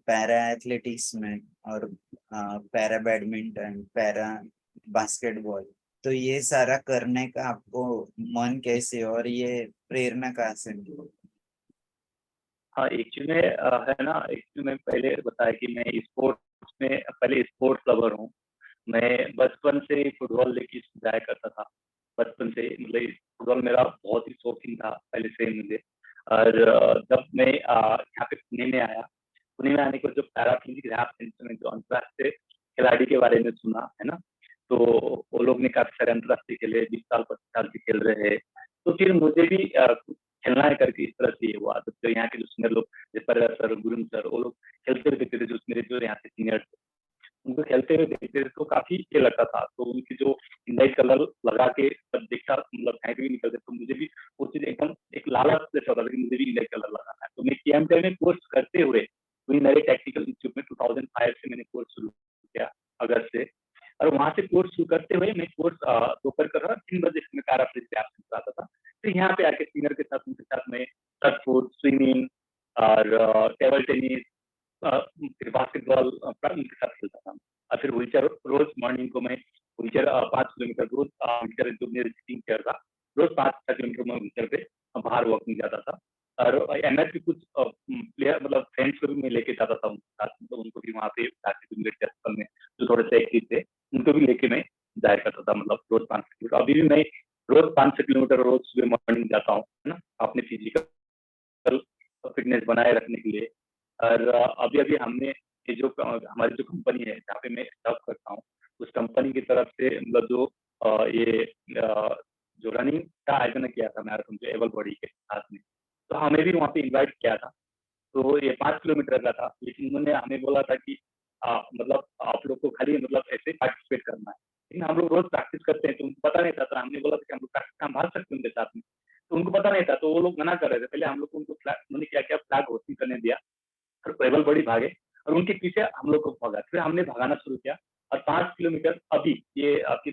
Speaker 1: पैरा एथलेटिक्स में और पैरा बैडमिंटन, पैरा बास्केटबॉल, तो ये सारा करने का आपको मन कैसे और ये प्रेरणा कहाँ से मिली?
Speaker 4: हाँ, एक्चुअली में है ना, एक्चुअली में पहले बताया कि मैं स्पोर्ट्स में पहले स्पोर्ट्स लवर हूँ। मैं बचपन से ही फुटबॉल लेके जाया करता था। बचपन से मतलब फुटबॉल मेरा बहुत ही शौकीन था पहले से ही मुझे। और जब मैं यहाँ पे पुणे में आया, पुणे में आने के बाद जो पैराप्लेजिक रैप सेंटर में जो अंतर्राष्ट्रीय खिलाड़ी के बारे में सुना, है ना? तो वो लोग ने काफ़ी सारे अंतर्राष्ट्रीय खेले, 20 साल 25 साल से खेल रहे हैं। तो फिर मुझे भी कुछ खेलना है करके इस तरह से ये हुआ। तो जो यहाँ के जो सीनियर लोग, जैसे परिवार सर, गुरुम सर, वो लोग खेलते हुए देखते थे, जो मेरे जो यहाँ के सीनियर, उनको खेलते हुए देखते थे तो काफ़ी ये लगता था। तो उनकी जो लाइट कलर लगा के जब देखता, मतलब कहीं पे भी निकलते, तो मुझे भी वो चीज़ एकदम एक लालच जैसा होता था कि मुझे भी लाइट कलर लगाना है। तो मैं केएमटीआई में कोर्स करते हुए सेमिनरी टेक्निकल इंस्टीट्यूट में 2005 से मैंने कोर्स शुरू किया, अगस्त से। और वहां से कोर्स शुरू करते हुए मैं कोर्स दोपहर कर रहा, 3 बजे मैं पैराफ्लिज क्लास आता था। फिर यहाँ पे आके सीनियर के साथ, उनके साथ मैं शॉटपुट, स्विमिंग और टेबल टेनिस, फिर बास्केटबॉल उनके साथ खेलता था। और फिर व्हीलचेयर रोज मॉर्निंग को मैं व्हीलचेयर 5 किलोमीटर रोज व्हीलचेयर जो मेरी सिटिंग चेयर था, रोज 5-6 किलोमीटर मैं व्हीलचेयर पे बाहर वॉकिंग जाता था। और एमएस के कुछ प्लेयर मतलब फ्रेंड्स को भी मैं लेके जाता था उनके साथ, मतलब उनको भी वहाँ पे अस्पताल में जो थोड़े से एक्टिव थे उनको भी लेके मैं जाया करता था, मतलब रोज 5 किलोमीटर। अभी भी मैं रोज 5-6 किलोमीटर रोज सुबह मॉर्निंग जाता हूँ, है ना, अपने फिजिकल फिटनेस बनाए रखने के लिए। और अभी अभी हमने ये जो हमारी जो कंपनी है जहाँ पे मैं जॉब करता हूँ, उस कंपनी की तरफ से मतलब जो ये जो रनिंग का आयोजन किया था मैराथन जो एबल बॉडी के साथ में, तो हमें भी वहाँ पे इनवाइट किया था। तो ये 5 किलोमीटर का था, लेकिन उन्होंने हमें बोला था कि मतलब आप लोग को खाली मतलब ऐसे पार्टिसिपेट करना है, लेकिन हम लोग रोज प्रैक्टिस करते हैं तो उनको पता नहीं था। तो हमने बोला था कि हम लोग प्रैक्टिस हम भाग सकते हैं उनके साथ में, तो उनको पता नहीं था, तो वो लोग मना कर रहे थे। पहले हम लोग को उनको उन्होंने क्या क्या फ्लैग होस्टिंग करने दिया और एबल बॉडी भागे और उनके पीछे हम लोग को भागा। फिर हमने भगाना शुरू किया और 5 किलोमीटर अभी ये आपकी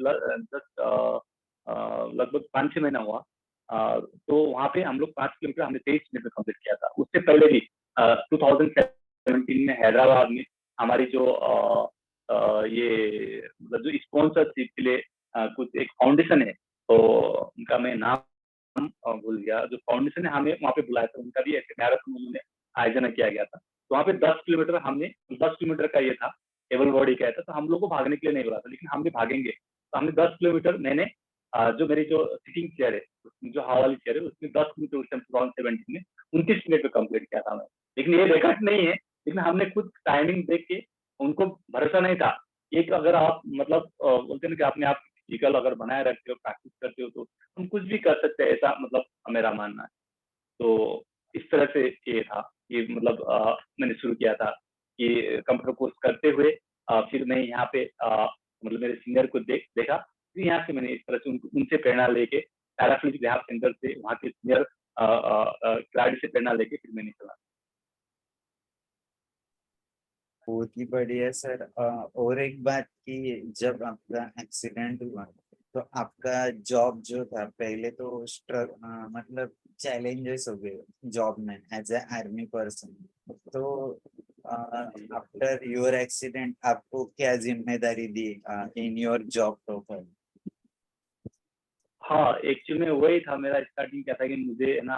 Speaker 4: लगभग 5-6 महीना हुआ। तो वहाँ पे हम लोग 5 किलोमीटर हमने 23 मिनट में कंप्लीट किया था। उससे पहले भी 2017 में हैदराबाद में हमारी जो ये मतलब जो स्पॉन्सरशिप के लिए कुछ एक फाउंडेशन है, तो उनका मैं नाम भूल गया, जो फाउंडेशन है हमें वहाँ पे बुलाया था, उनका भी ऐसे मैराथन उन्होंने आयोजन किया गया था। तो वहाँ पे 10 किलोमीटर हमने 10 किलोमीटर का ये था, एबल बॉडी का था, तो हम लोग को भागने के लिए नहीं बोला था, लेकिन हम भी भागेंगे। तो हमने 10 किलोमीटर मैंने जो मेरी जो सिटिंग चेयर है, जो हवा वाली चेयर है, उसमें 10 किलोमीटर उस टाइम 2017 में 29 मिनट में कंप्लीट किया था मैं। लेकिन ये रिकॉर्ड नहीं है, लेकिन हमने खुद टाइमिंग देख के, उनको भरोसा नहीं था। एक अगर आप मतलब बोलते हैं ना कि अपने आप फिजिकल अगर बनाए रखते हो, प्रैक्टिस करते हो, तो तुम कुछ भी कर सकते हैं, ऐसा मतलब मेरा मानना है। तो इस तरह से ये था, ये मतलब मैंने शुरू किया था कि कंप्यूटर कोर्स करते हुए फिर मैं यहाँ पे मतलब मेरे सीनियर को देखा, फिर यहाँ से मैंने इस तरह से उनसे प्रेरणा लेके पैराफ्लिज रिहैब सेंटर से वहाँ के सीनियर खिलाड़ी से प्रेरणा लेके फिर मैंने चला।
Speaker 1: बहुत ही बढ़िया सर। और एक बात कि जब आपका एक्सीडेंट हुआ तो आपका जॉब जो था, पहले तो मतलब चैलेंजेस हो गए जॉब में एज ए आर्मी पर्सन। तो आफ्टर योर एक्सीडेंट आपको क्या जिम्मेदारी दी इन योर जॉब प्रोफाइल?
Speaker 4: हाँ, एक्चुअली में वही था, मेरा स्टार्टिंग क्या था कि मुझे ना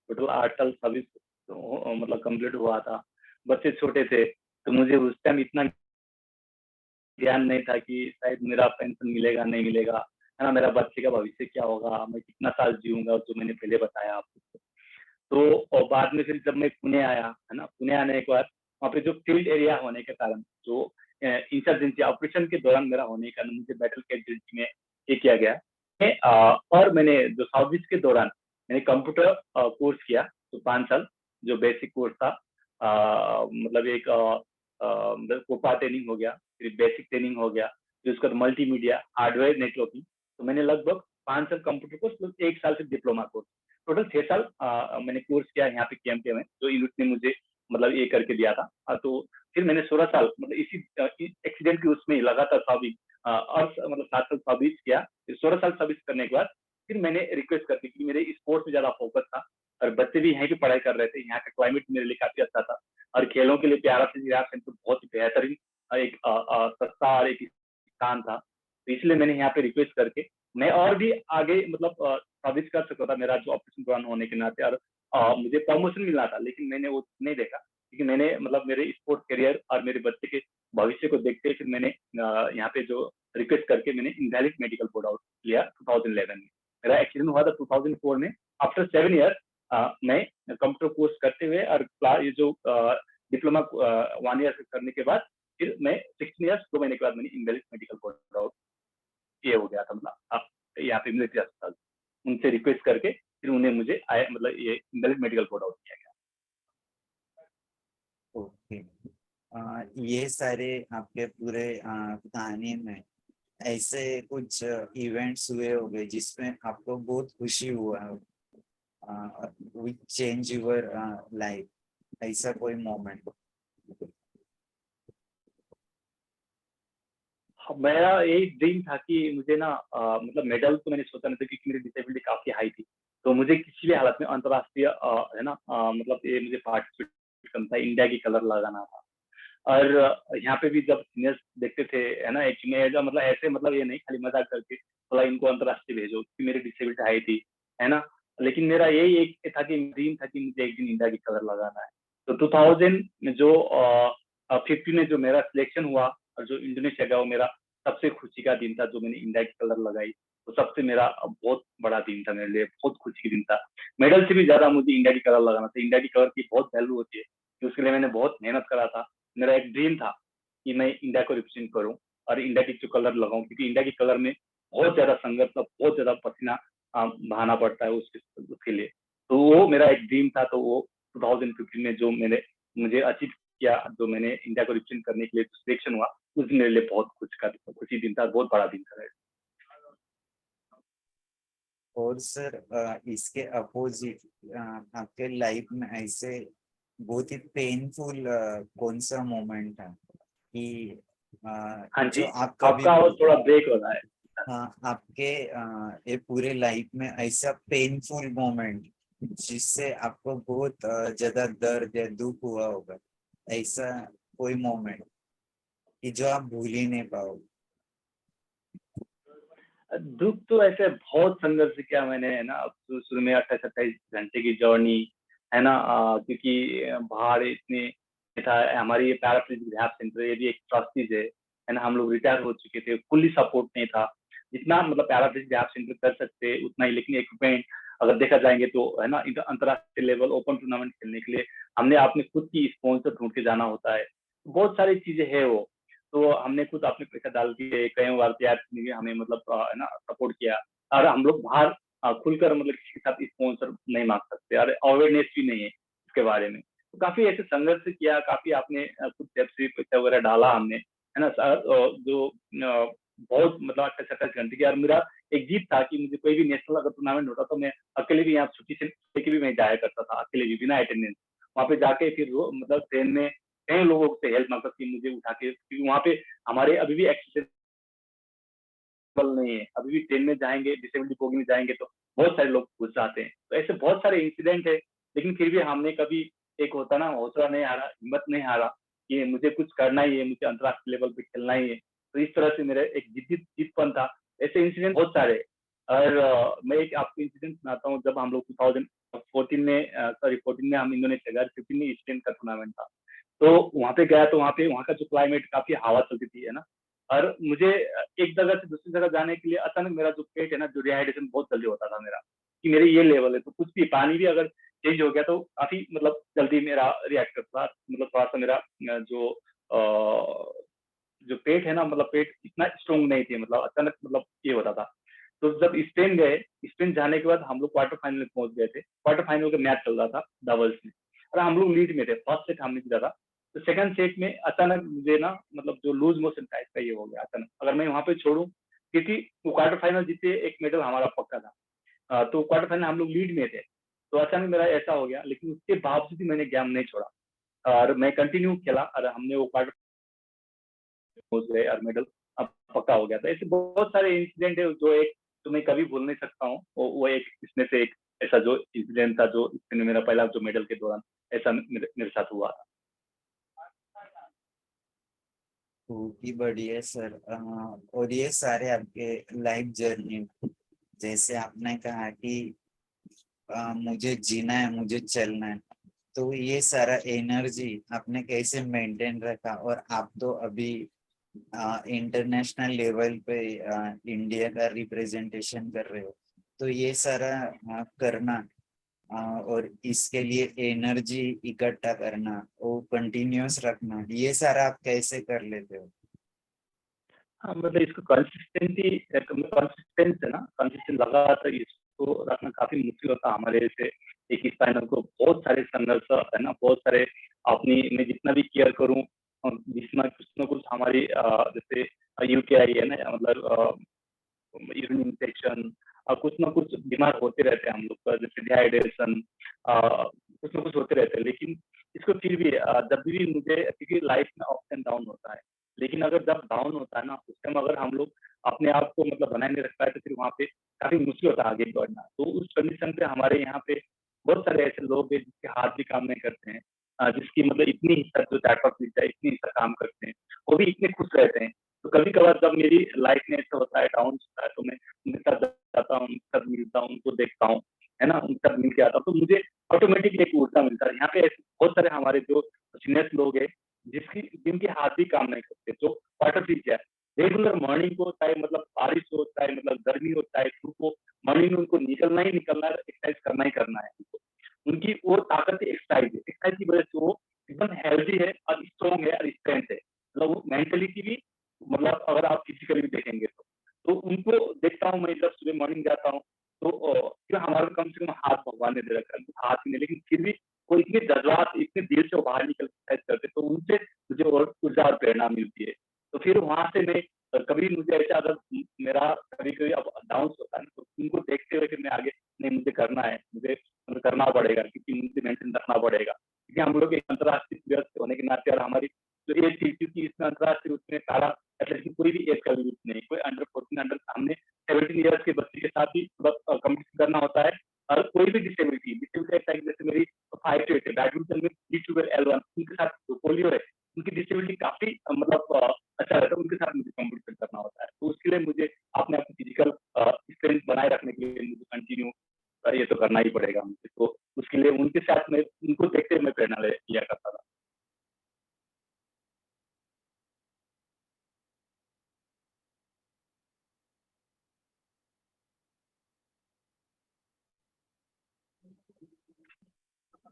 Speaker 4: टोटल 8 साल सर्विस मतलब कंप्लीट हुआ था। बच्चे छोटे थे, तो मुझे उस टाइम इतना ज्ञान नहीं था कि शायद मेरा पेंशन मिलेगा, नहीं मिलेगा, है ना? मेरा बच्चे का भविष्य क्या होगा, मैं कितना साल जीऊँगा, जो मैंने पहले बताया आपको। तो और बाद में फिर जब मैं पुणे आया, है ना? पुणे आने के बाद वहाँ पे जो फील्ड एरिया होने के कारण, जो इंसर्जेंसी ऑपरेशन के दौरान मेरा होने के कारण मुझे बैटल कैजुअल्टी में ये किया गया। और मैंने जो साउथ ईस्ट के दौरान मैंने कंप्यूटर कोर्स किया, तो 5 साल जो बेसिक कोर्स था। मतलब एक मतलब कोपा ट्रेनिंग हो गया, फिर बेसिक ट्रेनिंग हो गया, फिर उसके बाद मल्टीमीडिया, हार्डवेयर, नेटवर्किंग। तो मैंने लगभग 5 साल कंप्यूटर कोर्स प्लस 1 साल से डिप्लोमा कोर्स, टोटल 6 साल मैंने कोर्स किया यहाँ पे केएमटी में, जो यूनिट ने मुझे मतलब ये करके दिया था। तो फिर मैंने 16 साल मतलब इसी एक्सीडेंट की उसमें ही लगातार सर्विस और मतलब 7 साल सर्विस किया। फिर 16 साल सर्विस करने के बाद फिर मैंने रिक्वेस्ट कर दी कि मेरे स्पोर्ट्स में ज्यादा फोकस था और बच्चे भी यहीं पे पढ़ाई कर रहे थे। यहाँ का क्लाइमेट मेरे लिए काफी अच्छा था और खेलों के लिए प्यारा से रिहैब सेंटर बहुत ही बेहतरीन एक सस्ता और एक स्थान था। तो इसलिए मैंने यहाँ पे रिक्वेस्ट करके मैं और भी आगे मतलब सर्विस कर सकता था, मेरा जो ऑपरेशन दौरान होने के नाते, और मुझे प्रमोशन मिलना था, लेकिन मैंने वो नहीं देखा, क्योंकि मैंने मतलब मेरे स्पोर्ट्स करियर और मेरे बच्चे के भविष्य को देखते फिर मैंने यहाँ पे जो रिक्वेस्ट करके मैंने इनवैलिड मेडिकल बोर्ड आउट लिया 2011 में। मेरा एक्सीडेंट हुआ था 2004 में। आफ्टर 7 ईयर मैं कंप्यूटर कोर्स करते हुए और ये जो डिप्लोमा 1 ईयर करने के बाद फिर मैं 16 ईयर्स 2 महीने के बाद मैंने इनवैलिड मेडिकल बोर्ड आउट ये हो गया था। मतलब यहाँ पे मिलिट्री अस्पताल उनसे रिक्वेस्ट करके फिर उन्हें मुझे मतलब ये इनवैलिड मेडिकल बोर्ड आउट किया गया।
Speaker 1: ओके। ये सारे आपके पूरे कहानी में ऐसे कुछ इवेंट्स हुए होंगे जिसमें आपको बहुत खुशी हुआ, विच चेंज योर लाइफ, ऐसा कोई मोमेंट?
Speaker 4: हाँ, मेरा यही ड्रीम था कि मुझे ना मतलब मेडल तो मैंने सोचा नहीं था क्योंकि मेरी डिसेबिलिटी काफ़ी हाई थी। तो मुझे किसी भी हालत में अंतर्राष्ट्रीय है ना मतलब ये मुझे पार्टिसिपेट करना था, इंडिया की कलर लगाना था। और यहाँ पे भी जब सीनियर्स देखते थे, है ना, एक में मतलब ऐसे मतलब ये नहीं खाली मज़ाक करके बोला इनको अंतर्राष्ट्रीय भेजो क्योंकि मेरी डिसेबिलिटी हाई थी, है ना? लेकिन मेरा यही एक था कि ड्रीम था कि मुझे एक दिन इंडिया की कलर लगाना है। तो 2000 में जो 50 में जो मेरा सिलेक्शन हुआ और जो इंडोनेशिया गया वो मेरा सबसे खुशी का दिन था जो मैंने इंडिया की कलर लगाई। तो सबसे मेरा बहुत बड़ा दिन था मेरे लिए, बहुत खुशी का दिन था। मेडल से भी ज़्यादा मुझे इंडिया की कलर लगाना था। इंडिया की कलर की बहुत वैल्यू होती है, तो उसके लिए मैंने बहुत मेहनत करा था। मेरा एक ड्रीम था कि मैं इंडिया को रिप्रेजेंट करूं और इंडिया की जो कलर लगाऊं क्योंकि इंडिया की कलर में बहुत ज्यादा संघर्ष और बहुत ज्यादा पसीना बहाना पड़ता है उसके लिए। तो वो मेरा एक ड्रीम था। तो वो 2015 में जो मैंने मुझे अचीव किया, जो मैंने इंडिया को रिप्रेजेंट करने के लिए सिलेक्शन हुआ, उस दिन मेरे लिए बहुत खुशी दिन था, बहुत बड़ा दिन था मेरे
Speaker 1: और सर इसके अपोजिट आपके लाइफ में ऐसे बहुत ही पेनफुल कौन सा मोमेंट था कि
Speaker 4: हाँ जी,
Speaker 1: जो आप कभी
Speaker 4: आपका आवाज थोड़ा ब्रेक हो रहा है।
Speaker 1: हाँ आपके ये पूरे लाइफ में ऐसा पेनफुल मोमेंट जिससे आपको बहुत ज्यादा दर्द या दुख हुआ होगा, ऐसा कोई मोमेंट कि जो आप भूल ही नहीं पाओगे?
Speaker 4: दुख तो ऐसे बहुत संघर्ष किया मैंने, है ना। शुरू में 28-28 घंटे की जर्नी, है ना, क्योंकि बाहर इतने था। हमारी ये पैराप्लिजिक रिहैब सेंटर ये भी एक ट्रस्टीज है ना। हम लोग रिटायर हो चुके थे, फुल्ली सपोर्ट नहीं था। जितना मतलब पैराप्लिजिक रिहैब सेंटर कर सकते उतना ही, लेकिन इक्विपमेंट अगर देखा जाएंगे तो, है ना, अंतरराष्ट्रीय लेवल ओपन टूर्नामेंट खेलने के लिए हमने अपने खुद की स्पॉन्सर ढूंढ के जाना होता है। बहुत सारी चीजें है वो। तो हमने खुद अपने पैसा डाल के कई बार तैयार ने भी हमें मतलब है ना सपोर्ट किया। और हम लोग बाहर खुलकर मतलब किसी के साथ स्पॉन्सर नहीं मांग सकते और अवेयरनेस भी नहीं है इसके बारे में। तो काफी ऐसे संघर्ष किया, काफी आपने कुछ steps भी पैसा वगैरह डाला हमने, है ना सर। जो बहुत मतलब 28-28 घंटे की। और मेरा एक जीत था कि मुझे कोई भी नेशनल अगर टूर्नामेंट होता तो मैं अकेले भी यहाँ छुट्टी से लेके भी मैं जाया करता था, अकेले भी बिना अटेंडेंस। वहाँ पे जाके फिर मतलब ट्रेन में कई लोगों से हेल्प मांगता कि मुझे उठा के, क्योंकि वहाँ पे हमारे अभी भी एक्सेसिबल नहीं है। अभी भी ट्रेन में जाएंगे, डिसेबिलिटी बोगी में जाएंगे तो बहुत सारे लोग घुस जाते हैं। तो ऐसे बहुत सारे इंसिडेंट है, लेकिन फिर भी हमने कभी एक होता ना हौसला नहीं हारा, हिम्मत नहीं हारा कि मुझे कुछ करना ही है, मुझे अंतर्राष्ट्रीय लेवल पे खेलना ही है। तो इस तरह से मेरा एक जीतपन था। ऐसे इंसिडेंट बहुत सारे हैं। और मैं एक आपको इंसिडेंट सुनाता हूँ। जब हम लोग 2014 में सॉरी 14 में हम इंडोनेशिया गए, 15 में ईस्टर्न का टूर्नामेंट था। तो वहाँ पे गया तो वहाँ का जो क्लाइमेट काफी हवा चलती थी, है ना। और मुझे एक जगह से दूसरी जगह जाने के लिए अचानक मेरा जो पेट है ना, जो डिहाइड्रेशन बहुत जल्दी होता था मेरा, कि मेरे ये लेवल है तो कुछ भी पानी भी अगर चेंज हो गया तो काफी मतलब जल्दी मेरा रिएक्ट करता था। मतलब थोड़ा सा मेरा जो पेट है ना, मतलब पेट इतना स्ट्रॉन्ग नहीं थी, मतलब अचानक मतलब ये होता था। तो जब स्पेन गए, स्पेन जाने के बाद हम लोग क्वार्टर फाइनल में पहुंच गए थे। क्वार्टर फाइनल का मैच चल रहा था डबल्स में, और हम लोग लीड में थे। फर्स्ट सेट हमने जीता था। तो सेकंड सेट में अचानक मुझे ना मतलब जो लूज मोशन टाइप का ये हो गया अचानक, अगर मैं वहां पे छोड़ू, क्योंकि वो क्वार्टर फाइनल जीते एक मेडल हमारा पक्का था। तो क्वार्टर फाइनल हम लोग लीड में थे। तो अचानक मेरा ऐसा हो गया, लेकिन उसके बावजूद भी मैंने गेम नहीं छोड़ा और मैं कंटिन्यू खेला और हमने वो क्वार्टर पहुंच गए और मेडल अब पक्का हो गया था। ऐसे बहुत सारे इंसिडेंट है जो एक जो मैं कभी भूल नहीं सकता हूँ। वो एक इसमें से एक ऐसा जो इंसिडेंट था जो इसमें मेरा पहला जो मेडल के दौरान ऐसा मेरे साथ हुआ था।
Speaker 1: बहुत ही बढ़िया सर। और ये सारे आपके लाइफ जर्नी, जैसे आपने कहा कि मुझे जीना है, मुझे चलना है, तो ये सारा एनर्जी आपने कैसे मेंटेन रखा? और आप तो अभी इंटरनेशनल लेवल पे इंडिया का रिप्रेजेंटेशन कर रहे हो, तो ये सारा करना और इसके लिए एनर्जी इकट्ठा करना, वो कंटिन्यूअस रखना, ये सारा आप कैसे कर लेते हो?
Speaker 4: हाँ, मतलब इसको कंसिस्टेंस है ना, कंसिस्टेंट लगातार इसको रखना काफी मुश्किल होता है हमारे जैसे एक स्पाइनर को। बहुत सारे संघर्ष है ना, बहुत सारे अपनी मैं जितना भी केयर करूँ, जिसमें कुछ ना कुछ हमारी जैसे यूटीआई है ना, मतलब यूरिन इन्फेक्शन और कुछ ना कुछ बीमार होते रहते हैं हम लोग का, जैसे डिहाइड्रेशन कुछ ना कुछ होते रहते हैं। लेकिन इसको फिर भी जब भी मुझे, क्योंकि लाइफ में अप्स एंड डाउन होता है, लेकिन अगर जब डाउन होता है ना, उस टाइम अगर हम लोग अपने आप को मतलब बनाए नहीं रख पाए, तो फिर वहाँ पे काफ़ी मुश्किल होता है आगे बढ़ना। तो उस कंडीशन पे हमारे यहाँ पे बहुत सारे ऐसे लोग हैं जिसके हाथ भी काम नहीं करते हैं, जिसकी मतलब इतनी हिस्सा जो चैटबॉक्स लिखता है, इतनी हिस्सा काम करते हैं, वो भी इतने खुश रहते हैं। तो कभी-कभार जब मेरी लाइफ में ऐसा होता है, डाउन होता है, तो मैं उनके साथ जाता हूँ, उनके साथ मिलता हूँ, उनको देखता हूँ, है ना? उनके साथ मिल के आता हूँ, तो मुझे ऑटोमेटिक एक ऊर्जा मिलता है। यहाँ पे ऐसे बहुत सारे हमारे जो सीनियर्स लोग हैं, जिनके हाथ भी काम नहीं करते, जो क्वार्टर फ्री है। रेगुलर मॉर्निंग को, चाहे मतलब बारिश हो, चाहे मतलब गर्मी हो, चाहे धूप हो, मॉर्निंग में उनको निकलना ही निकलना है, एक्सरसाइज करना ही करना है उनको। उनकी वो ताकत ही एक्सरसाइज है। एक्सरसाइज की वजह से वो एकदम हेल्दी है और स्ट्रॉन्ग है और स्ट्रेंथ है। मतलब वो मेंटलिटी भी, मतलब अगर आप फिजिकली भी देखेंगे तो। तो उनको देखता हूँ मैं, जब सुबह मॉर्निंग जाता हूँ, तो क्यों हमारे कम से कम हाथ भगवान ने दे रखा है, हाथ ही नहीं, लेकिन फिर भी वो इतने जज्बात, इतने दिल से वो बाहर निकल के एक्सरसाइज करते, तो उनसे मुझे और ऊर्जा और प्रेरणा मिलती है। तो फिर वहाँ से मैं कभी मुझे ऐसा, अगर मेरा कभी-कभी अब डाउन होता है ना, तो उनको देखते हुए फिर मैं आगे, नहीं मुझे करना है, मुझे मतलब करना पड़ेगा, क्योंकि मुझे मेंटेन रखना पड़ेगा। क्योंकि हम लोग एक अंतर्राष्ट्रीय प्लेयर होने के नाते, और हमारी जो एज थी, क्योंकि इसमें अंतर्राष्ट्रीय, उसमें सारा एथलीट की कोई भी एज का लिमिट नहीं, कोई अंडर 14, अंडर, हमने 17 ईयर्स के बच्चे के साथ ही मतलब कॉम्पिटिशन करना होता है। और कोई भी डिसेबिलिटी ऐसा है कि जैसे मेरी 5 to 8 है, बैडमिंटन में D2 L1, उनके साथ जो पोलियो है, उनकी डिसेबिलिटी काफ़ी मतलब अच्छा रहता है, उनके साथ मुझे कॉम्पिटिशन करना होता है। तो उसके लिए मुझे अपने आप को फिजिकल स्ट्रेंथ बनाए रखने के लिए मुझे कंटिन्यू ये तो करना ही पड़ेगा मुझे। तो उसके लिए उनके साथ मैं, उनको देखते हुए मैं प्रेरणा लिया करता था।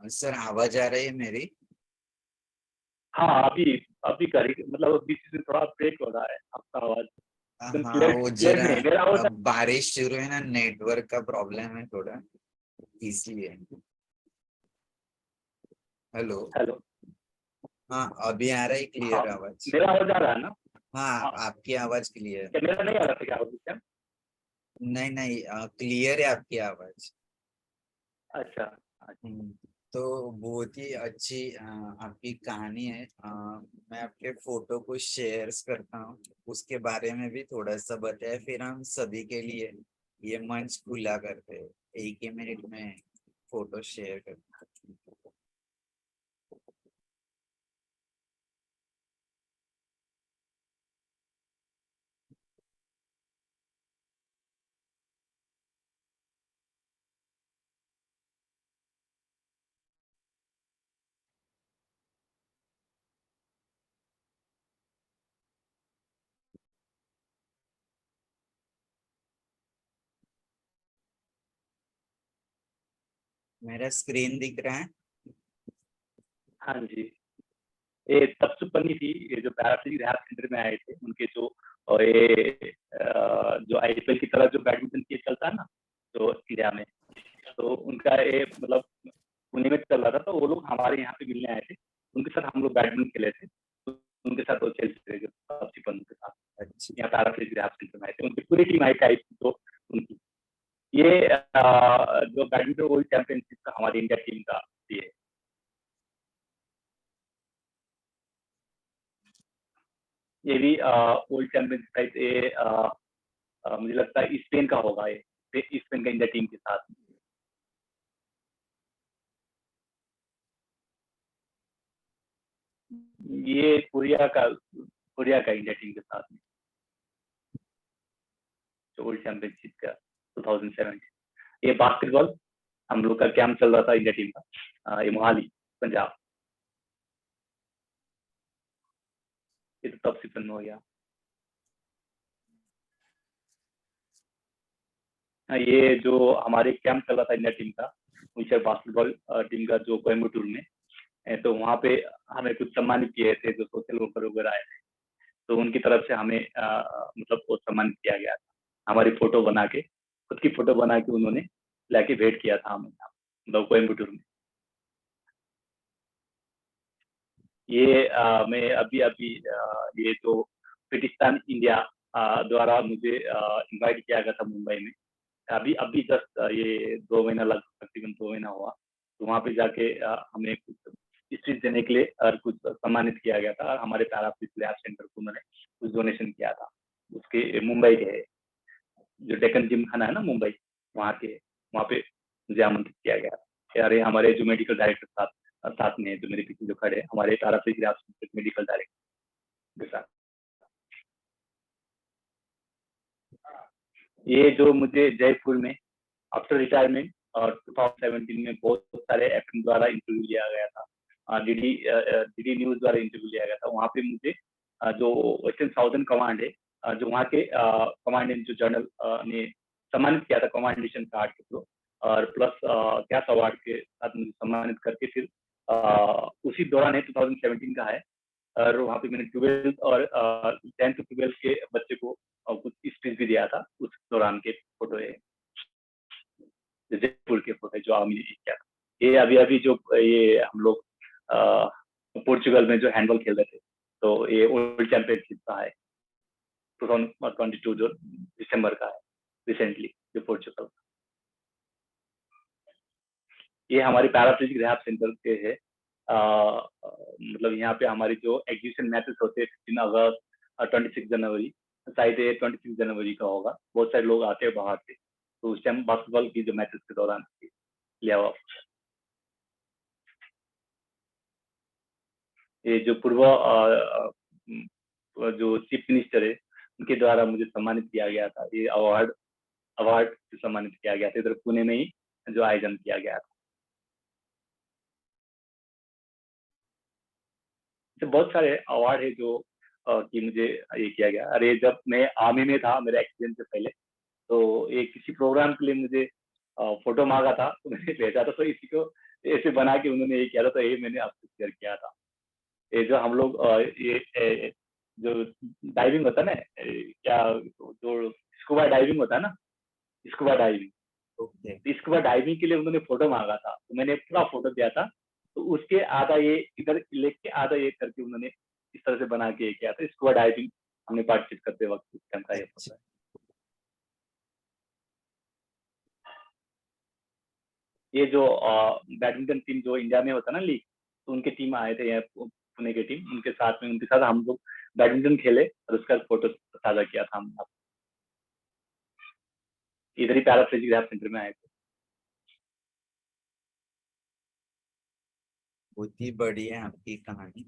Speaker 1: सर आवाज आ रही है मेरी?
Speaker 4: हाँ, अभी अभी करी, मतलब बीच में थोड़ा ब्रेक हो रहा है आपका आवाज़, एकदम
Speaker 1: हाँ
Speaker 4: क्लियर
Speaker 1: वो
Speaker 4: क्लियर
Speaker 1: जरा,
Speaker 4: नहीं है। मेरा आवाज़?
Speaker 1: अब बारिश शुरू है ना, नेटवर्क का प्रॉब्लम है थोड़ा, इसलिए। हेलो।
Speaker 4: हेलो।
Speaker 1: हाँ अभी आ रहा है
Speaker 4: हाँ,
Speaker 1: क्लियर आवाज?
Speaker 4: मेरा आवाज़ आ रहा है ना?
Speaker 1: हाँ
Speaker 4: हाँ,
Speaker 1: आपकी आवाज क्लियर।
Speaker 4: क्या मेरा नहीं आ रहा था क्या आवाज़ क्या?
Speaker 1: नहीं नहीं, क्लियर है आपकी आवाज।
Speaker 4: अच्छा।
Speaker 1: हम्म, तो बहुत ही अच्छी आपकी कहानी है। मैं आपके फोटो को शेयर करता हूँ, उसके बारे में भी थोड़ा सा बताया, फिर हम सभी के लिए ये मंच खुला करते हैं। एक ही मिनट में फोटो शेयर करता हूँ। मेरा स्क्रीन दिख रहा है?
Speaker 4: हाँ जी। ये तप्सुपन्नी थी, ये जो पैराप्लेजिक रिहैब सेंटर में आए थे, उनके जो जो आईपीएल की तरह जो बैडमिंटन ये चलता है ना, जो इंडिया में, तो उनका ये मतलब पुणे में चल रहा था, तो वो लोग हमारे यहाँ पे मिलने आए थे। उनके साथ हम लोग बैडमिंटन खेले थे। तो उनके साथ वो खेलते थे, जो तप्सुपन्नी के साथ
Speaker 1: अच्छा।
Speaker 4: यहाँ पैराप्लेजिक रिहैब सेंटर में आए थे। उनकी पूरी टीम आई थी, तो उनकी ये जो बैडमिंटन वर्ल्ड चैंपियनशिप का हमारी इंडिया टीम का ये ये भी वर्ल्ड चैंपियनशिप शायद ये मुझे लगता है स्पेन का होगा ये, स्पेन का इंडिया टीम के साथ। ये कोरिया का इंडिया टीम के साथ में, जो वर्ल्ड चैंपियनशिप का 2007। ये बास्केटबॉल हम लोग का कैंप चल रहा था इंडिया टीम का, ये मोहाली, पंजाब। ये तो तब सिपन हो गया। ये जो हमारे कैंप चल रहा था इंडिया टीम का, विशेष बास्केटबॉल टीम का, जो कोयम्बटूर में तो वहाँ पे हमें कुछ सम्मानित किए थे, जो सोशल वर्कर वगैरह आए थे, तो उनकी तरफ से हमें मतलब वो सम्मानित किया गया था। हमारी फोटो बना के, खुद की फोटो बना के उन्होंने लाके भेंट किया था हमें, मतलब कोयम्बटूर में। ये मैं अभी अभी ये जो पाकिस्तान इंडिया द्वारा मुझे इनवाइट किया गया था मुंबई में, अभी अभी जस्ट ये 2 महीना, लगभग तकरीबन 2 महीना हुआ। तो वहाँ पे जाके हमें कुछ स्पीच देने के लिए और कुछ सम्मानित किया गया था, और हमारे पैराफ्लिक लैब सेंटर को उन्होंने कुछ डोनेशन किया था। उसके मुंबई के जो डेक्कन जिमखाना है ना मुंबई, वहाँ पे मुझे आमंत्रित किया गया था। अरे हमारे जो मेडिकल डायरेक्टर साथ में है, जो मेरे पीछे जो खड़े हैं, हमारे पैराफ्लिक लैब सेंटर मेडिकल डायरेक्टर के साथ। ये जो मुझे जयपुर में आफ्टर रिटायरमेंट और 2017 में बहुत सारे एफएम द्वारा इंटरव्यू लिया गया था, डीडी न्यूज द्वारा इंटरव्यू लिया गया था। वहाँ पे मुझे जो वेस्टर्न साउदर्न कमांड है, जो वहाँ के कमांडेंट जो जनरल ने सम्मानित किया था कमांडेशन कार्ड के थ्रू, और प्लस कैश अवार्ड के साथ मुझे सम्मानित करके फिर उसी दौरान है 2017 का है। और वहाँ पे मैंने 12th और 10th 12th के बच्चे को कुछ स्पीच भी दिया था। उस दौरान के फोटो है, जयपुर के फोटो जो आमिर क्या, ये अभी जो ये हम लोग पोर्चुगल में जो हैंडबॉल खेल रहे थे, तो ये वर्ल्ड चैंपियनशिप का है 2022 जो दिसंबर का है, रिसेंटली जो पोर्चुगल। ये हमारी पैराप्लेजिक रिहैब सेंटर के है। मतलब यहाँ पे हमारी जो एग्जीबिशन मैचेस होते हैं 15 अगस्त और 26 जनवरी, शायद ये 26 जनवरी का होगा। बहुत सारे लोग आते हैं बाहर से, तो उस टाइम बास्केटबॉल की जो मैचेस के दौरान लिया हुआ। ये जो पूर्व जो चीफ मिनिस्टर है, उनके द्वारा मुझे सम्मानित किया गया था। ये अवार्ड से सम्मानित किया गया था, इधर पुणे में ही जो आयोजन किया गया था। तो बहुत सारे अवार्ड है जो कि मुझे ये किया गया। अरे जब मैं आर्मी में था, मेरे एक्सीडेंट से पहले, तो ये किसी प्रोग्राम के लिए मुझे फोटो मांगा था, तो मैंने भेजा था, तो इसी को ऐसे बना के उन्होंने ये किया था, तो ये मैंने आपसे शेयर किया था। ये जो हम लोग ये जो डाइविंग होता है ना, क्या जो स्कूबा डाइविंग होता है ना, स्कूबा डाइविंग, स्कूबा डाइविंग के लिए उन्होंने फोटो मांगा था, तो मैंने पूरा फोटो दिया था। तो उसके आधा ये इधर लेके आधा ये करके उन्होंने इस तरह से बना के किया था। स्कूबा डाइविंग हमने पार्टिसिपेट करते वक्त उस टाइम का ये फोटो है। ये जो बैडमिंटन टीम जो इंडिया में होता है ना लीग, तो उनके टीम आए थे यहाँ पुणे की टीम, उनके साथ हम लोग बैडमिंटन खेले और उसका फोटो साझा किया था हम। इधर ही पैराप्लेजिक रिहैब सेंटर में आए थे।
Speaker 1: बहुत ही बढ़िया आपकी कहानी।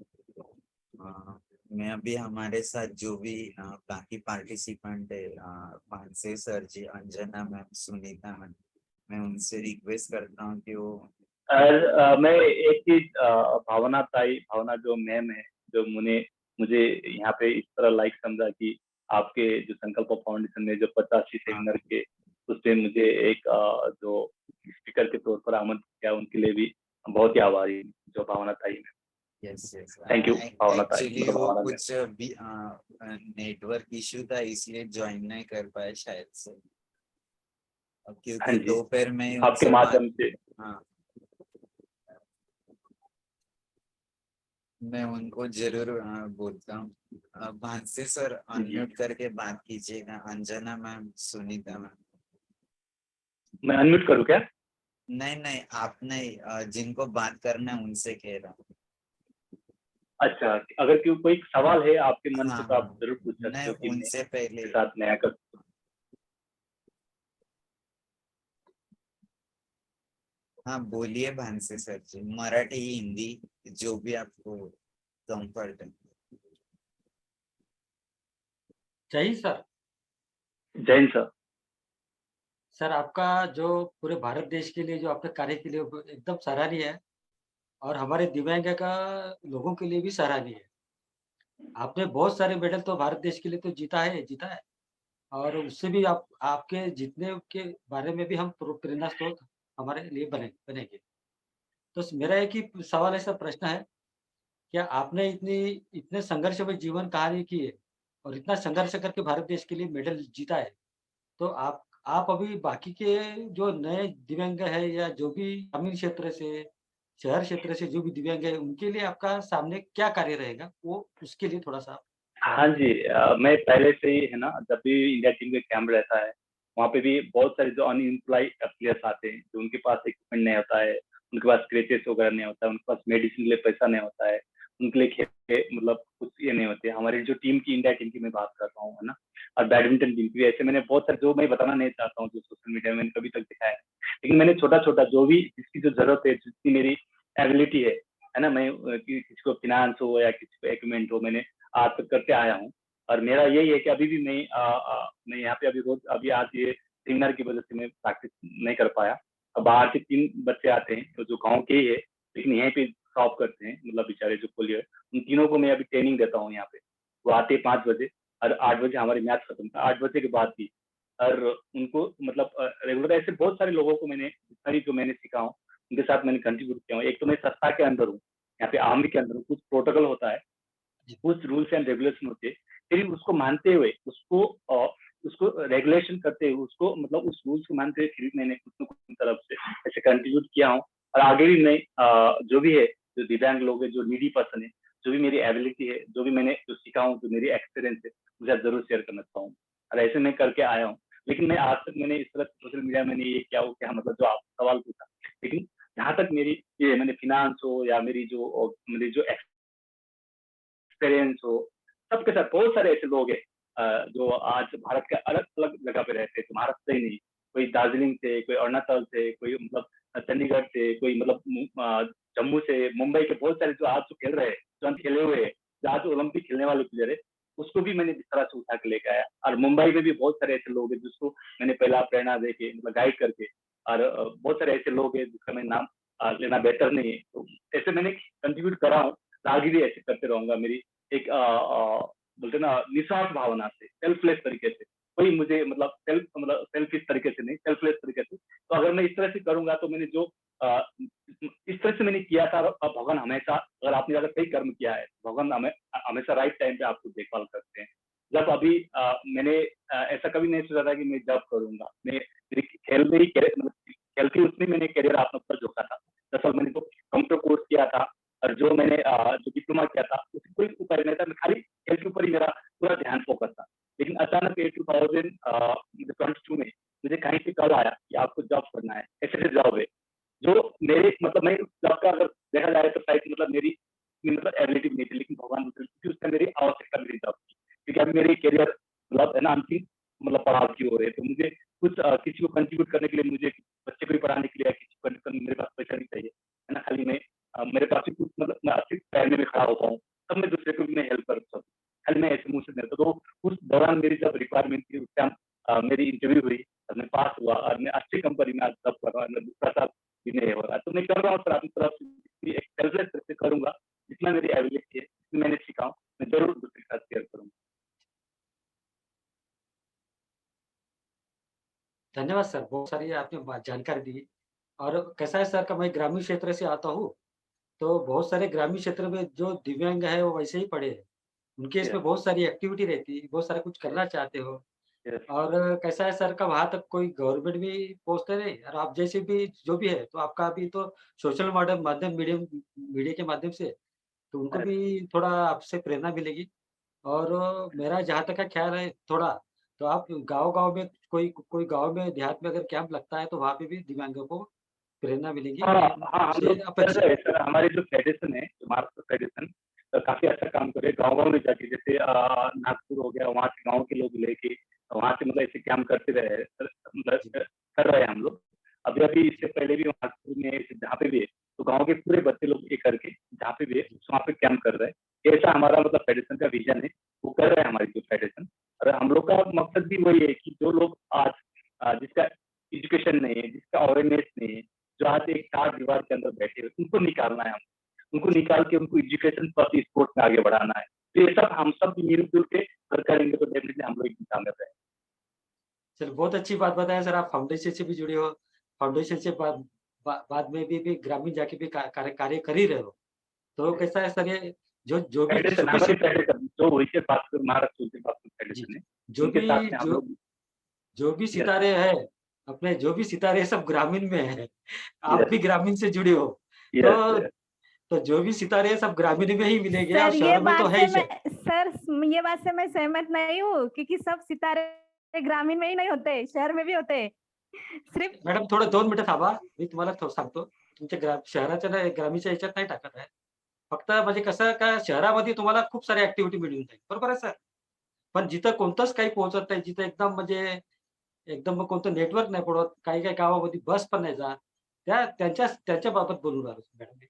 Speaker 1: मैं अभी हमारे साथ जो भी बाकी पार्टिसिपेंट है, Panse sir ji, Anjana ma'am, Sunita ma'am, मैं उनसे रिक्वेस्ट करता हूँ कि वो
Speaker 4: और मैं एक चीज भावना जो मैम है, जो मुझे यहाँ पे इस तरह लाइक समझा कि आपके जो संकल्प फाउंडेशन में जो 85 सेमिनार के उस पे मुझे एक जो स्पीकर के तौर पर आमंत्रित किया, उनके लिए भी बहुत ही आभारी हूँ, जो भावना ताई है।
Speaker 1: यस यस,
Speaker 4: थैंक यू भावना ताई।
Speaker 1: एक्चुअली वो कुछ नेटवर्क इश्यू था, इसलिए ज्वाइन नहीं कर पाए शायद से, क्योंकि दोपहर में
Speaker 4: आपके माध्यम से
Speaker 1: हाँ, मैं उनको जरूर बोलता हूँ। भांसे सर अनम्यूट करके बात कीजिएगा। Anjana ma'am, Sunita ma'am.
Speaker 4: मैं अनम्यूट करूँ क्या?
Speaker 1: नहीं, आप नहीं, जिनको बात करना है उनसे कह रहा हूँ।
Speaker 4: अच्छा, अगर कोई सवाल है आपके मन
Speaker 1: हाँ,
Speaker 4: से तो आप जरूर पूछ सकते हो कि
Speaker 1: उनसे पहले
Speaker 4: साथ नया कर।
Speaker 1: हाँ बोलिए भांसे सर जी, मराठी हिंदी जो भी आपको कंफर्ट है।
Speaker 5: जय सर।
Speaker 4: जैन सर।
Speaker 5: सर आपका जो पूरे भारत देश के लिए जो आपने कार्य के लिए एकदम सराहनीय है, और हमारे दिव्यांग का लोगों के लिए भी सराहनीय है। आपने बहुत सारे मेडल तो भारत देश के लिए तो जीता है, और उससे भी आपके जीतने के बारे में भी हम प्रेरणा स्रोत हमारे लिए बनेंगे। तो मेरा एक ही सवाल ऐसा प्रश्न है, क्या आपने इतने संघर्ष में जीवन कहानी की है और इतना संघर्ष करके भारत देश के लिए मेडल जीता है, तो आप अभी बाकी के जो नए दिव्यांग है या जो भी ग्रामीण क्षेत्र से, शहर क्षेत्र से जो भी दिव्यांग है, उनके लिए आपका सामने क्या कार्य रहेगा? वो उसके लिए थोड़ा-सा
Speaker 4: हाँ जी, मैं पहले से ही है ना, जब भी इंडिया टीम का कैंप रहता है, वहाँ पे भी बहुत सारे जो अनएम्प्लॉय प्लेयर्स आते हैं, जो उनके पास इक्विपमेंट नहीं होता है, उनके पास स्क्रैचेस वगैरह नहीं होता है, उनके पास मेडिसिन के लिए पैसा नहीं होता है, उनके लिए मतलब कुछ ये नहीं होते। हमारी जो टीम की, इंडिया टीम की मैं बात कर रहा हूँ, है ना, और बैडमिंटन टीम की, ऐसे मैंने बहुत सारे, जो मैं बताना नहीं चाहता हूँ, जो सोशल मीडिया में मैंने कभी तक दिखाया है, लेकिन मैंने छोटा छोटा जो भी जिसकी जो जरूरत है, जितनी मेरी एबिलिटी है ना, मैं किसी को फिनांस हो या किसी को इक्विपमेंट हो, मैंने आज तक करते आया हूँ। और मेरा यही है कि अभी भी मैं यहाँ पे अभी आज ये सेमिनार की वजह से मैं प्रैक्टिस नहीं कर पाया। अब बाहर से 3 बच्चे आते हैं तो जो गाँव के ही है, लेकिन यहीं पे शॉप करते हैं, मतलब बेचारे जो पोलियो है, उन तीनों को मैं अभी ट्रेनिंग देता हूँ यहाँ पे। वो आते हैं 5 बजे और 8 बजे हमारी मैच खत्म था, 8 बजे के बाद भी। और उनको मतलब रेगुलर ऐसे बहुत सारे लोगों को मैंने, जितना भी जो मैंने सीखा हूँ, उनके साथ मैंने कंट्रीब्यूट किया हूँ। एक तो मैं संस्था के अंदर हूँ, यहाँ पे आर्मी के अंदर हूँ, कुछ प्रोटोकॉल होता है, कुछ रूल्स एंड रेगुलेशन होते हैं, फिर उसको मानते हुए, उसको रेगुलेशन करते हुए, उसको मतलब उस रूल्स को मानते हुए, फिर मैंने कुछ न कुछ तरफ से ऐसे कंट्रीब्यूट किया हूँ। और आगे भी मैं जो भी है, जो दिव्यांग लोग है, जो नीडी पर्सन है, जो भी मेरी एबिलिटी है, जो भी मैंने जो सीखा हूँ, जो मेरी एक्सपीरियंस है, मुझे आप जरूर शेयर करना चाहूँ। और ऐसे मैं करके आया हूँ। लेकिन मैं आज तक मैंने इस तरह सोशल मीडिया में ये क्या हो क्या, मतलब जो आप सवाल पूछा, लेकिन जहाँ तक मेरी ये मैंने फिनांस हो या मेरी जो एक्सपीरियंस हो, सबके साथ बहुत सारे ऐसे लोग हैं जो आज भारत के अलग अलग जगह पे रहते हैं, महाराष्ट्र से ही नहीं, कोई दार्जिलिंग से, कोई अरुणाचल से, कोई मतलब चंडीगढ़ से, कोई मतलब जम्मू से, मुंबई के, बहुत सारे जो आज जो खेल रहे हैं, जो हम खेले हुए हैं, जो आज ओलंपिक खेलने वाले प्लेयर है, उसको भी मैंने जिस तरह से उठा के लेके आया। और मुंबई में भी बहुत सारे ऐसे लोग हैं जिसको मैंने पहला प्रेरणा दे के, मतलब गाइड करके, और बहुत सारे ऐसे लोग हैं जिसका मैं नाम लेना बेहतर नहीं है, तो ऐसे मैंने कंट्रीब्यूट करा हूँ, आगे भी ऐसे करते रहूंगा। मेरी एक बोलते ना निस्वार्थ भावना से, सेल्फलेस तरीके से, कोई मुझे मतलब सेल्फिश तरीके से नहीं, सेल्फलेस तरीके से। तो अगर मैं इस तरह से करूंगा तो मैंने जो इस तरह से मैंने किया था, भगवान हमेशा, अगर आपने अगर सही कर्म किया है, भगवान हमेशा राइट टाइम पे आपको देखभाल करते हैं। जब अभी मैंने ऐसा कभी नहीं सोचा था कि मैं जॉब करूंगा, मैं मेरी खेल में ही खेल के उसमें मैंने करियर अपना ऊपर झोंका था। दरअसल मैंने तो कंप्यूटर कोर्स किया था, और जो मैंने जो डिप्लोमा किया था उससे कोई उपाय नहीं था, मैं खाली खेल के ऊपर ही मेरा पूरा ध्यान फोकस था। लेकिन अचानक 2022 में मुझे कहीं से कॉल आया कि आपको जॉब करना है, ऐसे जॉब है जो मेरे मतलब मैं उस जॉब का अगर देखा जाए तो शायद मतलब मेरी मतलब एबिलिटी नहीं थी, लेकिन भगवान क्योंकि उसका मेरी आवश्यकता मेरी जॉब थी, क्योंकि अभी मेरी करियर मतलब है ना अंतिम मतलब पड़ाव की हो रहे, तो मुझे कुछ किसी को कंट्रीब्यूट करने के लिए, मुझे बच्चे को भी पढ़ाने के लिए, किसी को मेरे पास पैसा नहीं चाहिए, है ना, खाली मैं मेरे पास भी कुछ मतलब मैं अच्छे पैर में भी खड़ा होता हूँ, तब मैं दूसरे को भी मैं हेल्प कर सकता हूँ, खाली मैं ऐसे मुंह से नहीं। तो उस दौरान मेरी जब रिक्वायरमेंट थी, उस टाइम मेरी इंटरव्यू हुई और मैं पास हुआ, और मैं अच्छी कंपनी में आज जॉब कर रहा हूँ, मैं दूसरा साल भी नहीं हो रहा है। तो मैं कर रहा हूँ सर अपनी तरफ से, एक सेल्फलेस तरह से करूंगा, जितना मेरी एबिलिटी है, जितनी मैंने सीखा हूँ, मैं जरूर दूसरे के साथ शेयर करूंगा।
Speaker 5: धन्यवाद सर, बहुत सारी आपने जानकारी दी। और कैसा है सर का मैं ग्रामीण क्षेत्र से आता हूँ, तो बहुत सारे ग्रामीण क्षेत्र में जो दिव्यांग है वो वैसे ही पड़े हैं। उनके
Speaker 4: यस,
Speaker 5: इसमें बहुत सारी एक्टिविटी रहती है, बहुत सारा कुछ करना चाहते हो।
Speaker 4: यस,
Speaker 5: और कैसा है सर का वहाँ तक कोई गवर्नमेंट भी पहुँचते नहीं, और आप जैसे भी जो भी है, तो आपका अभी तो सोशल मीडियम मीडिया के माध्यम से, तो उनको
Speaker 4: यस।
Speaker 5: भी थोड़ा आपसे प्रेरणा मिलेगी। और मेरा जहाँ तक का ख्याल है थोड़ा, तो आप गाँव-गाँव में कोई कोई गाँव में देहात में अगर कैंप लगता है, तो वहाँ पे भी दिव्यांगों को प्रेरणा मिलेगी।
Speaker 4: हाँ,
Speaker 5: ये
Speaker 4: हाँ, हम
Speaker 5: मुझे
Speaker 4: लोग कर
Speaker 5: अपेक्षा
Speaker 4: रहे
Speaker 5: है।
Speaker 4: हैं सर, हमारे जो फेडरेशन है, जो महाराष्ट्र फेडरेशन, काफ़ी अच्छा काम कर रहे हैं, गाँव-गाँव में जाके, जैसे नागपुर हो गया, वहाँ से गाँव के लोग लेके, वहाँ से मतलब ऐसे कैंप करते रहे हैं, मतलब
Speaker 5: जी,
Speaker 4: कर रहे हैं हम लोग। अभी-अभी इससे पहले भी नागपुर में ऐसे जहाँ पे भी है, तो गाँव के पूरे बच्चे लोग ये करके जहाँ पे भी है,
Speaker 5: जी,
Speaker 4: वहाँ पे कैंप कर रहे हैं। ऐसा हमारा मतलब फेडरेशन का विज़न है, वो कर रहे हैं हमारी जो फेडरेशन। और हम लोग का मकसद भी वही है कि जो लोग आज जिसका एजुकेशन नहीं है, जिसका अवेयरनेस नहीं है, जो आज एक चार दीवार के अंदर बैठे हैं, उनको निकालना है हमको। उनको
Speaker 5: जी।
Speaker 4: निकाल के उनको एजुकेशन प्लस स्पोर्ट्स में आगे बढ़ाना है। तो ये सब हम सब मिल-जुल के अगर करेंगे तो डेफिनिटली हम लोग एक दिशा में रहेंगे।
Speaker 5: चलो बहुत अच्छी बात बताया सर, आप फाउंडेशन से भी जुड़े हो। फाउंडेशन से बाद में भी ग्रामीण जाके भी कार्य कर ही रहे हो। तो कैसा है सर ये
Speaker 4: फेडरेशन
Speaker 5: जो भी
Speaker 4: हमारी फेडरेशन जो वैसे बात महाराष्ट्र के बात
Speaker 5: जी,
Speaker 4: फेडरेशन है,
Speaker 5: जो
Speaker 4: उनके
Speaker 5: भी
Speaker 4: साथ में हम
Speaker 5: जो
Speaker 4: लोग।
Speaker 5: जो भी
Speaker 4: यस,
Speaker 5: सितारे हैं, अपने जो भी सितारे सब ग्रामीण में हैं। आप
Speaker 4: यस,
Speaker 5: भी ग्रामीण से जुड़े हो।
Speaker 4: यस,
Speaker 5: तो
Speaker 4: यस,
Speaker 5: तो जो भी सितारे हैं सब ग्रामीण में ही मिलेंगे, और
Speaker 3: सर
Speaker 5: शहरों में तो है ही सब।
Speaker 3: ये बात से मैं सहमत नहीं हूँ, क्योंकि सब सितारे ग्रामीण में ही नहीं होते, शहर में भी होते। सिर्फ
Speaker 5: मॅडम थोडं 2 मिनिटं थांबा. मी तुम्हाला सांगतो. तुमच्या शहराच्या नाही ग्रामीणच्या ह्याच्यात नाही टाकत आहे. फक्त म्हणजे कसं का शहरामध्ये तुम्हाला खूप साऱ्या ॲक्टिव्हिटी मिळून जाईल. बरोबर आहे सर? पण जिथं कोणतंच काही पोहोचत नाही, जिथं एकदम म्हणजे एकदम मग कोणतं नेटवर्क नाही पडत, काही-काही गावामध्ये बस पण नाही जात. त्यांच्या बाबत बोलून राहिलो मॅडम मी.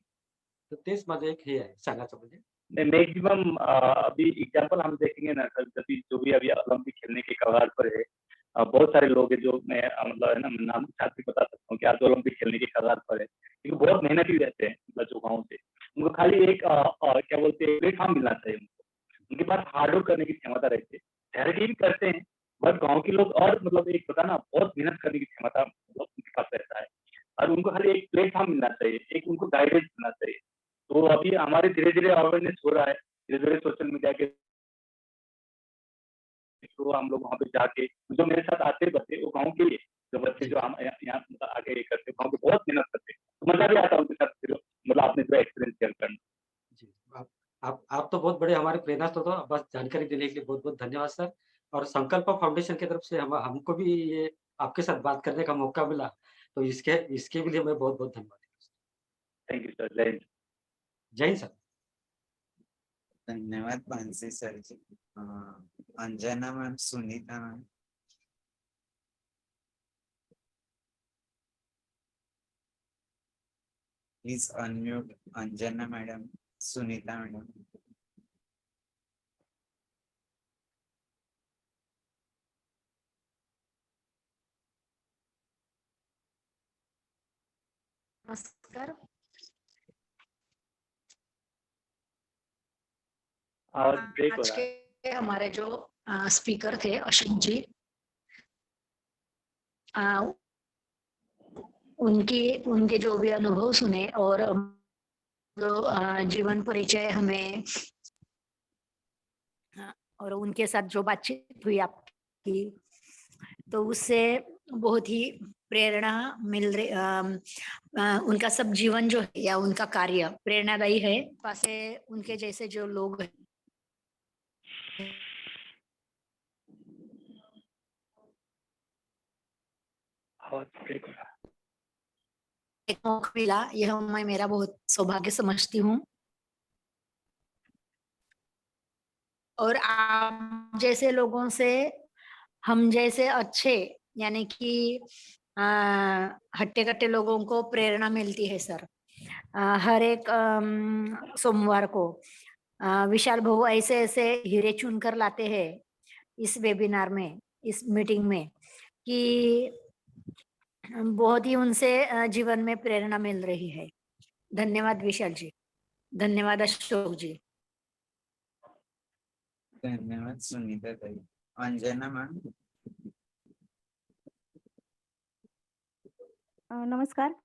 Speaker 5: तर तेच माझं एक हे आहे सांगायचं म्हणजे.
Speaker 4: मैक्सिमम अभी एग्जाम्पल हम देखेंगे ना कल कभी जो भी अभी ओलंपिक खेलने के कगार पर है, बहुत सारे लोग हैं जो मैं मतलब है ना मैं नाम के साथ भी बता सकता हूँ कि आज ओलंपिक खेलने के कगार पर है, क्योंकि बहुत मेहनती रहते हैं मतलब जो गाँव से। उनको खाली एक क्या बोलते हैं प्लेटफॉर्म मिलना चाहिए उनको। उनके पास हार्ड वर्क करने की क्षमता रहती है। शहर के भी करते हैं, बट गाँव के लोग और मतलब एक पता ना बहुत मेहनत करने की क्षमता मतलब उनके पास रहता है। और उनको खाली एक प्लेटफॉर्म मिलना चाहिए, एक उनको गाइडेंस मिलना चाहिए। तो अभी हमारे धीरे-धीरे अवेयरनेस हो रहा है, धीरे-धीरे सोशल मीडिया के थ्रू हम लोग वहाँ पे जाके जो मेरे साथ आते बच्चे वो गाँव के ही है, जो बच्चे जो हम यहाँ मतलब आके ये करते हैं, गाँव के बहुत मेहनत करते हैं। तो मज़ा भी आता है उनके साथ फिर मतलब आपने जो एक्सपीरियंस शेयर करना।
Speaker 5: जी, आप तो बहुत बड़े हमारे प्रेरणा स्रोत हो। बस जानकारी देने के लिए बहुत-बहुत धन्यवाद सर। और संकल्प फाउंडेशन की तरफ से हमको भी ये आपके साथ बात करने का मौका मिला, तो इसके इसके भी लिए मैं बहुत-बहुत धन्यवाद देता
Speaker 4: थैंक यू सर, जय हिंद।
Speaker 5: हूँ। जय हिंद सर।
Speaker 1: धन्यवाद पानसी sir ji. Anjana ma'am, Sunita ma'am. Please unmute Anjana madam, Sunita madam.
Speaker 6: नमस्कार।
Speaker 4: आवाज ब्रेक हो
Speaker 6: आज
Speaker 4: रहा है।
Speaker 6: के हमारे जो स्पीकर थे अशोक जी, उनकी उनके जो भी अनुभव सुने और जो जीवन परिचय हमें और उनके साथ जो बातचीत हुई आपकी, तो उससे बहुत ही प्रेरणा मिल रही। उनका सब जीवन जो है या उनका कार्य प्रेरणादायी है। पासे उनके जैसे जो लोग हैं,
Speaker 4: आवाज ब्रेक हो रहा है।
Speaker 6: एक मौका मिला, यह मैं मेरा बहुत सौभाग्य समझती हूँ। और आप जैसे लोगों से हम जैसे अच्छे यानी कि हट्टे-कट्टे लोगों को प्रेरणा मिलती है सर। हर एक सोमवार को विशाल भाऊ ऐसे-ऐसे हीरे चुन कर लाते हैं इस वेबिनार में, इस मीटिंग में कि बहुत ही उनसे जीवन में प्रेरणा मिल रही है। धन्यवाद विशाल जी। धन्यवाद अशोक जी।
Speaker 1: धन्यवाद सुनीता ताई। अंजना मैम।
Speaker 3: नमस्कार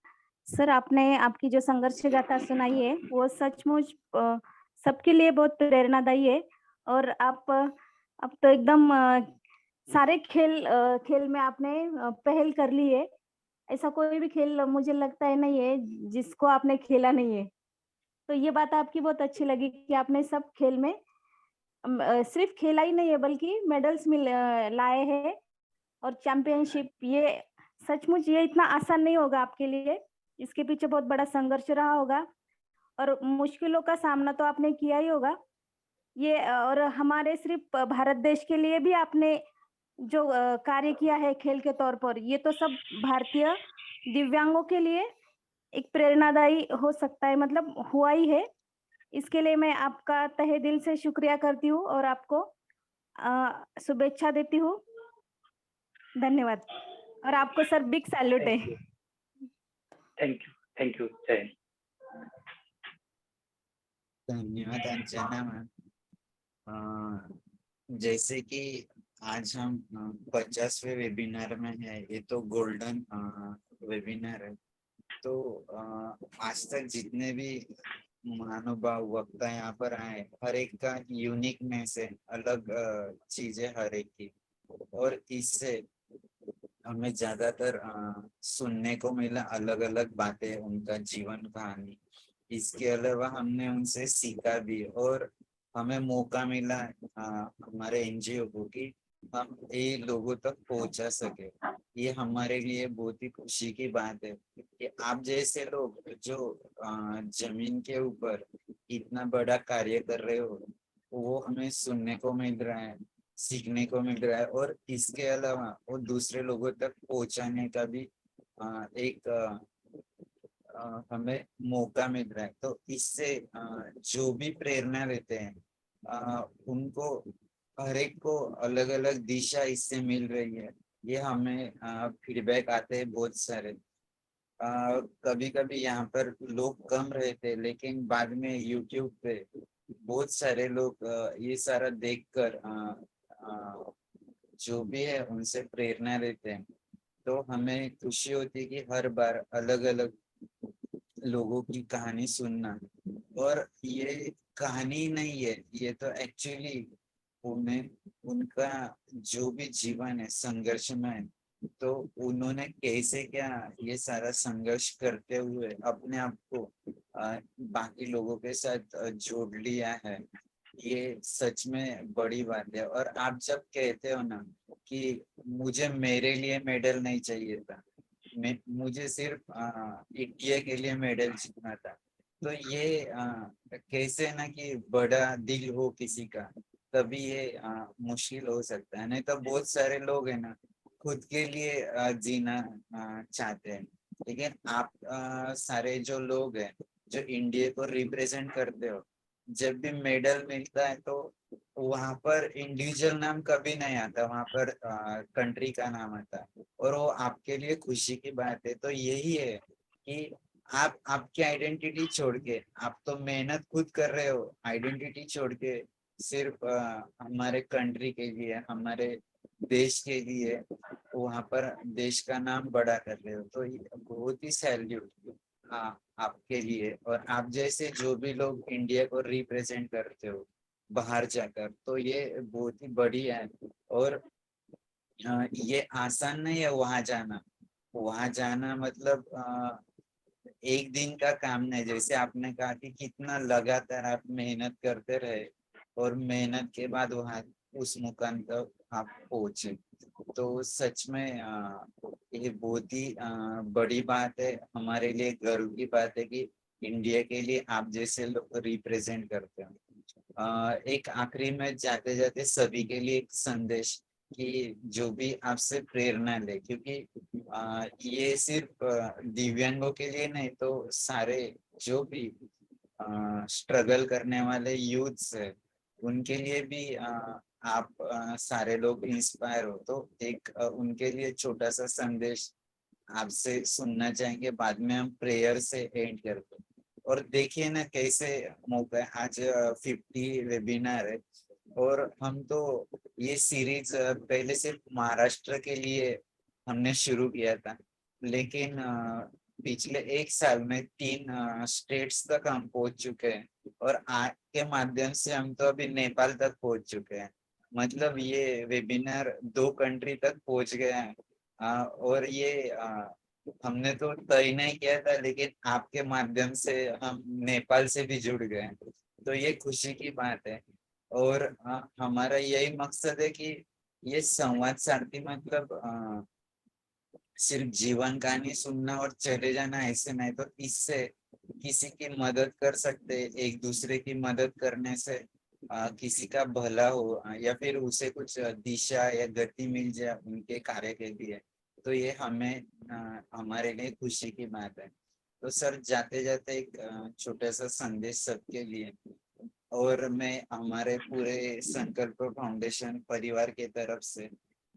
Speaker 3: सर, आपने आपकी जो संघर्ष गाथा सुनाई है वो सचमुच सबके लिए बहुत प्रेरणादायी है। और आप अब तो एकदम सारे खेल में आपने पहल कर ली है। ऐसा कोई भी खेल मुझे लगता है नहीं है जिसको आपने खेला नहीं है। तो ये बात आपकी बहुत अच्छी लगी कि आपने सब खेल में सिर्फ खेला ही नहीं है बल्कि मेडल्स लाए हैं। और चैंपियनशिप, ये सचमुच ये इतना आसान नहीं होगा आपके लिए। इसके पीछे बहुत बड़ा संघर्ष रहा होगा और मुश्किलों का सामना तो आपने किया ही होगा। ये और हमारे सिर्फ भारत देश के लिए भी आपने जो कार्य किया है खेल के तौर पर, ये तो सब भारतीय दिव्यांगों के लिए एक प्रेरणादायी हो सकता है, मतलब हुआ ही है। इसके लिए मैं आपका तहे दिल से शुक्रिया करती हूँ और आपको शुभेच्छा देती हूँ। धन्यवाद। और आपको सर बिग सैल्यूट है।
Speaker 4: थैंक यू, जय हिंद।
Speaker 1: धन्यवाद अंजना मैम। जैसे कि आज हम 50वें वेबिनार में है, ये तो गोल्डन वेबिनार है। तो आज तक जितने भी महानुभाव वक्ता यहाँ पर आए, हर एक का यूनिकनेस है, अलग चीज है हर एक की। और इससे हमें ज्यादातर सुनने को मिला अलग अलग बातें, उनका जीवन कहानी। इसके अलावा हमने उनसे सीखा भी और हमें मौका मिला हमारे एनजीओ को कि हम ये लोगों तक पहुंचा सके। ये हमारे लिए बहुत ही खुशी की बात है कि आप जैसे लोग जो जमीन के ऊपर इतना बड़ा कार्य कर रहे हो वो हमें सुनने को मिल रहा है, सीखने को मिल रहा है, और इसके अलावा वो दूसरे लोगों तक पहुंचाने का भी एक हमें मौका मिल रहा है। तो इससे जो भी प्रेरणा लेते हैं उनको हर एक को अलग अलग दिशा इससे मिल रही है। ये हमें फीडबैक आते हैं बहुत सारे। कभी कभी यहाँ पर लोग कम रहते लेकिन बाद में यूट्यूब पे बहुत सारे लोग ये सारा देखकर जो भी है उनसे प्रेरणा लेते हैं। तो हमें खुशी होती है कि हर बार अलग अलग लोगों की कहानी सुनना। और ये कहानी नहीं है, ये तो एक्चुअली उन्हें उनका जो भी जीवन है संघर्षमय है, तो उन्होंने कैसे क्या ये सारा संघर्ष करते हुए अपने आप को बाकी लोगों के साथ जोड़ लिया है। ये सच में बड़ी बात है। और आप जब कहते हो ना कि मुझे मेरे लिए मेडल नहीं चाहिए था, मुझे सिर्फ इंडिया के लिए मेडल जीतना था, तो ये कैसे ना कि बड़ा दिल हो किसी का तभी ये मुश्किल हो सकता है। नहीं तो बहुत सारे लोग है ना खुद के लिए जीना चाहते हैं। लेकिन आप सारे जो लोग हैं जो इंडिया को रिप्रेजेंट करते हो, जब भी मेडल मिलता है तो वहां पर इंडिविजुअल नाम कभी नहीं आता, वहां पर कंट्री का नाम आता है, और वो आपके लिए खुशी की बात है। तो यही है कि आप आपकी आइडेंटिटी छोड़ के, आप तो मेहनत खुद कर रहे हो, आइडेंटिटी छोड़ के सिर्फ हमारे कंट्री के लिए, हमारे देश के लिए वहां पर देश का नाम बड़ा कर रहे हो। तो ये बहुत ही सैल्यूट आपके लिए, और आप जैसे जो भी लोग इंडिया को रिप्रेजेंट करते हो बाहर जाकर, तो ये बहुत ही बढ़िया है। और ये आसान नहीं है वहां जाना। वहां जाना मतलब एक दिन का काम नहीं। जैसे आपने कहा कि कितना लगातार आप मेहनत करते रहे और मेहनत के बाद वहां उस मुकाम तक आप पहुंचे, तो सच में ये बहुत ही बड़ी बात है, हमारे लिए गर्व की बात है कि इंडिया के लिए आप जैसे लोग रिप्रेजेंट करते हैं। एक आखिरी में जाते जाते सभी के लिए एक संदेश कि जो भी आपसे प्रेरणा ले, क्योंकि ये सिर्फ दिव्यांगों के लिए नहीं, तो सारे जो भी स्ट्रगल करने वाले यूथ्स है उनके लिए भी आप सारे लोग इंस्पायर हो। तो एक उनके लिए छोटा सा संदेश आपसे सुनना चाहेंगे, बाद में हम प्रेयर से एंड करते हैं। और देखिए ना कैसे मौका है, आज 50 वेबिनार है, और हम तो ये सीरीज पहले सिर्फ महाराष्ट्र के लिए हमने शुरू किया था, लेकिन पिछले एक साल में 3 स्टेट्स तक हम पहुंच चुके हैं, और आज के माध्यम से हम तो अभी नेपाल तक पहुंच चुके हैं। मतलब ये वेबिनार 2 कंट्री तक पहुंच गया है। और ये हमने तो तय नहीं किया था, लेकिन आपके माध्यम से हम नेपाल से भी जुड़ गए हैं, तो ये खुशी की बात है। और हमारा यही मकसद है कि ये संवाद सारथी मतलब सिर्फ जीवन कहानी सुनना और चले जाना ऐसे नहीं, तो इससे किसी की मदद कर सकते, एक दूसरे की मदद करने से किसी का भला हो या फिर उसे कुछ दिशा या गति मिल जाए उनके कार्य के लिए, तो ये हमें हमारे लिए खुशी की बात है। तो सर जाते जाते एक छोटा सा संदेश सबके लिए, और मैं हमारे पूरे संकल्प फाउंडेशन परिवार के तरफ से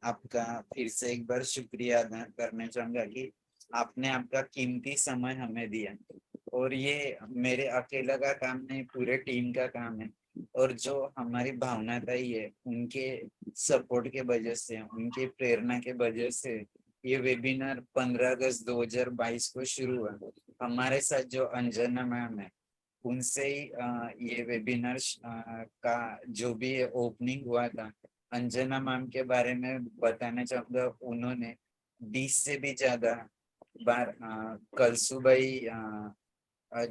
Speaker 1: आपका फिर से एक बार शुक्रिया अदा करना चाहूंगा कि आपने आपका कीमती समय हमें दिया। और ये मेरे अकेला का काम नहीं, पूरे टीम का काम है। और जो हमारी भावनाताई है उनके सपोर्ट के वजह से, उनके प्रेरणा के वजह से ये वेबिनार 15 अगस्त 2022 को शुरू हुआ। हमारे साथ जो अंजना मैम है उनसे ही ये वेबिनार का जो भी ओपनिंग हुआ था। अंजना मैम के बारे में बताना चाहूंगा, उन्होंने 20 से भी ज्यादा बार कल सुबह ही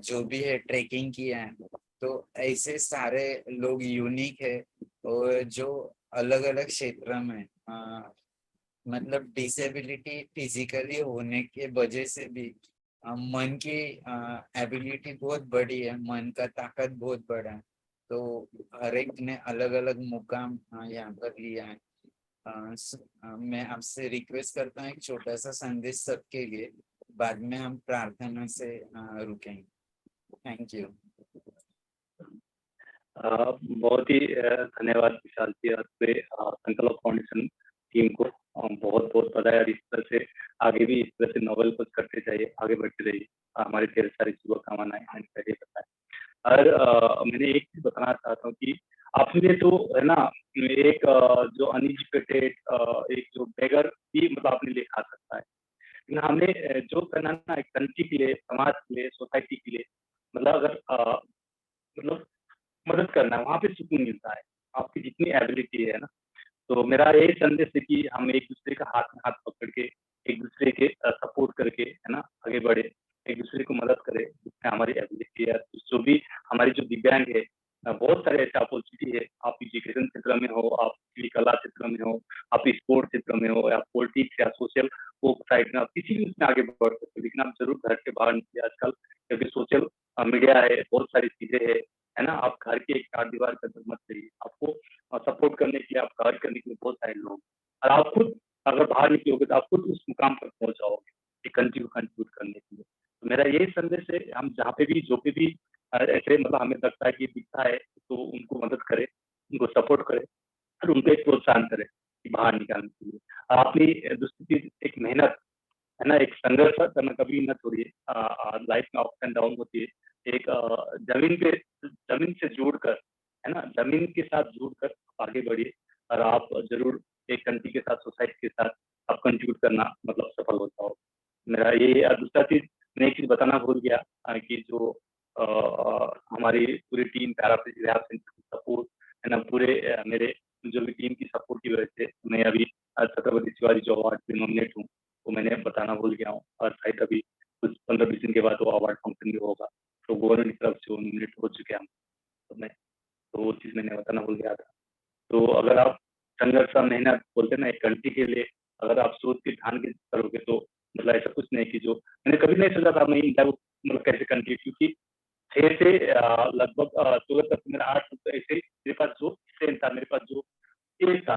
Speaker 1: जो भी है ट्रेकिंग किया है। तो ऐसे सारे लोग यूनिक है, और जो अलग अलग क्षेत्र में मतलब डिसेबिलिटी फिजिकली होने के वजह से भी मन की एबिलिटी बहुत बड़ी है, मन का ताकत बहुत बड़ा है। तो हर एक ने अलग अलग मुकाम यहाँ पर लिया है। मैं आपसे रिक्वेस्ट करता हूँ एक छोटा सा संदेश सबके लिए, बाद में हम प्रार्थना से रुकेंगे। Thank you.
Speaker 4: बहुत ही धन्यवाद विशाल जी और पूरे संकल्प फाउंडेशन टीम को बहुत बहुत बधाई। और इस तरह से आगे भी इस तरह से नोवेल कुछ करते जाइए, आगे बढ़ते रहिए। हमारी ढेर सारी शुभकामनाएं मैंने पहले बताया। और मैंने एक चीज बताना चाहता हूँ कि आपने तो है ना एक जो अनएजुकेटेड एक जो बेगर भी मतलब अपने लिए खा सकता है, लेकिन हमें जो करना है ना एक कंट्री के लिए, समाज के लिए, सोसाइटी के लिए, मतलब अगर मतलब मदद करना है, वहाँ पे सुकून मिलता है आपकी जितनी एबिलिटी है ना। तो मेरा यही संदेश है कि हम एक दूसरे का हाथ में हाथ पकड़ के एक दूसरे के सपोर्ट करके है ना आगे बढ़े, एक दूसरे को मदद करें जिसमें हमारी एबिलिटी है। जो भी हमारी जो दिव्यांग है, बहुत सारे ऐसे अपॉर्चुनिटी है। आप एजुकेशन क्षेत्र में हो, आप किसी कला क्षेत्र में हो, आप स्पोर्ट्स क्षेत्र में हो, या पॉलिटिक्स या सोशल वो साइड में, आप किसी भी उसमें आगे बढ़ सकते हो। लेकिन आप जरूर घर से बाहर निकलिए आजकल, क्योंकि सोशल मीडिया है, बहुत सारी चीजें है ना। आप घर के एक चार दीवार के अंदर मत रहिए, आपको सपोर्ट करने के लिए, आप कार्य करने के लिए बहुत सारे लोग, और आप खुद अगर बाहर निकलोगे तो आप खुद उस मुकाम पर पहुंच जाओगे एक कंट्री को कंट्रीब्यूट करने के लिए। तो मेरा यही संदेश है, हम जहाँ पे भी जो पे भी ऐसे मतलब हमें लगता है कि दिखता है तो उनको मदद करें, उनको सपोर्ट करें और उनको एक प्रोत्साहन करें कि बाहर निकालने के लिए। और अपनी दूसरी चीज एक मेहनत है ना, एक संघर्ष करना कभी न छोड़िए। लाइफ में अप्स एंड डाउन होती है। एक जमीन से जुड़कर है ना, जमीन के साथ जुड़कर आगे बढ़िए, और आप जरूर एक कंट्री के साथ, सोसाइटी के साथ आप कंट्रीब्यूट करना मतलब सफल हो जाओ। मेरा ये दूसरा चीज मैं एक चीज बताना भूल गया कि जो हमारी पूरी टीम पैराप्लेजिक सपोर्ट है ना, पूरे मेरे जो भी टीम की सपोर्ट की वजह से मैं अभी छत्रपति शिवाजी जो अवार्ड पे नॉमिनेट हूँ, वो मैंने बताना भूल गया हूँ। और शायद अभी कुछ 15-20 दिन के बाद वो अवार्ड फंक्शन भी होगा, तो गवर्नमेंट की तरफ से वो नॉमिनेट हो चुके हैं हम। तो मैं तो वो चीज़ मैंने बताना भूल गया था। तो अगर आप संघर्ष और मेहनत बोलते हैं ना एक कंट्री के लिए, अगर आप सोच के ठान के करोगे तो मतलब ऐसा कुछ नहीं कि जो मैंने कभी नहीं सोचा था मैं इंडिया को मतलब कैसे कंट्री, क्योंकि 6 से लगभग 16 तक मेरा 8 साल तो ऐसे ही मेरे पास जो स्ट्रेंथ था, मेरे पास जो एज था,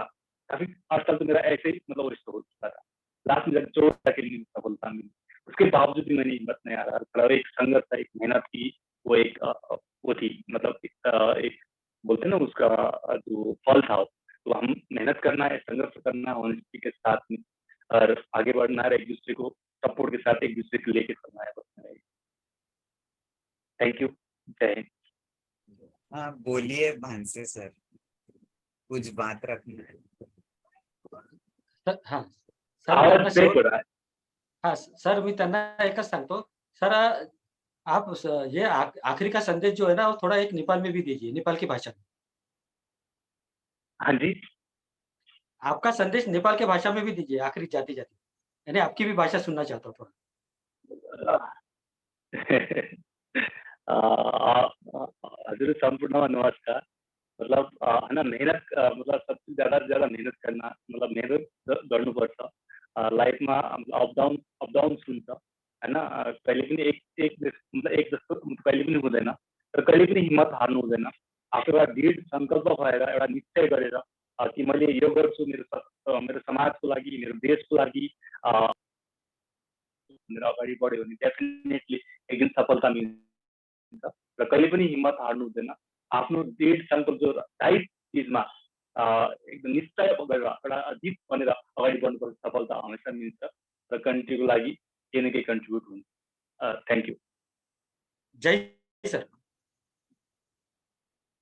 Speaker 4: काफी 8 साल तो मेरा ऐसे ही मतलब रिस्टोर हो चुका था। लास्ट में जब चोट के लिए सफलता मिली, उसके बावजूद भी मैंने हिम्मत नहीं हारा। मतलब एक संघर्ष था, एक मेहनत की, वो एक वो थी मतलब एक बोलते हैं ना उसका जो फल था। तो हम मेहनत करना है, संघर्ष करना है ऑनेस्टी के साथ में, और आगे बढ़ना है, एक दूसरे को सपोर्ट के साथ एक दूसरे को लेके चलना है बस। Thank you. जय हिंद।
Speaker 1: हाँ बोलिए भांसे सर, कुछ बात रखना है।
Speaker 5: हां. सर मी
Speaker 4: आवाज
Speaker 5: त्यांना
Speaker 4: ब्रेक हो रहा है।
Speaker 5: हां, सर मी त्यांना एकच सांगतो. सर आप ये आखिरी का संदेश जो है ना, वो थोड़ा एक नेपाल में भी दीजिए, नेपाल की भाषा में.
Speaker 4: हाँ जी।
Speaker 5: आपका संदेश नेपाल की भाषा में भी दीजिए आखिरी जाते-जाते. यानी आपकी भी भाषा सुनना चाहता हूँ थोड़ा.
Speaker 4: हजुर सम्पूर्णमा नमस्कार। मतलब है ना मेहनत मतलब सबसे ज्यादा से ज्यादा मेहनत करना, मतलब मेहनत गर्नुपर्छ। लाइफमा अप डाउन्स हुन्छ होइन। कहिले पनि मतलब एक जस्तो कहिले पनि हुँदैन, र कहिले पनि हिम्मत हार्नु हुँदैन। आफू एउटा दृढ सङ्कल्प भएर एउटा निश्चय गरेर कि मैले यो गर्छु मेरो समाजको लागि, मेरो देशको लागि भनेर अगाडि बढ्यो भने डेफिनेटली एक दिन सफलता मिल्छ। र कहिले पनि हिम्मत हार्नु हुँदैन। आफ्नो दृढ सङ्कल्प जो राइट चिजमा एकदम निश्चय गरेर एउटा जित भनेर अगाडि बढ्नुपर्छ, सफलता हमेसा मिल्छ र कन्ट्रीको लागि केही न केही कन्ट्रिब्युट हुन्छ। Thank you.
Speaker 5: जय सर.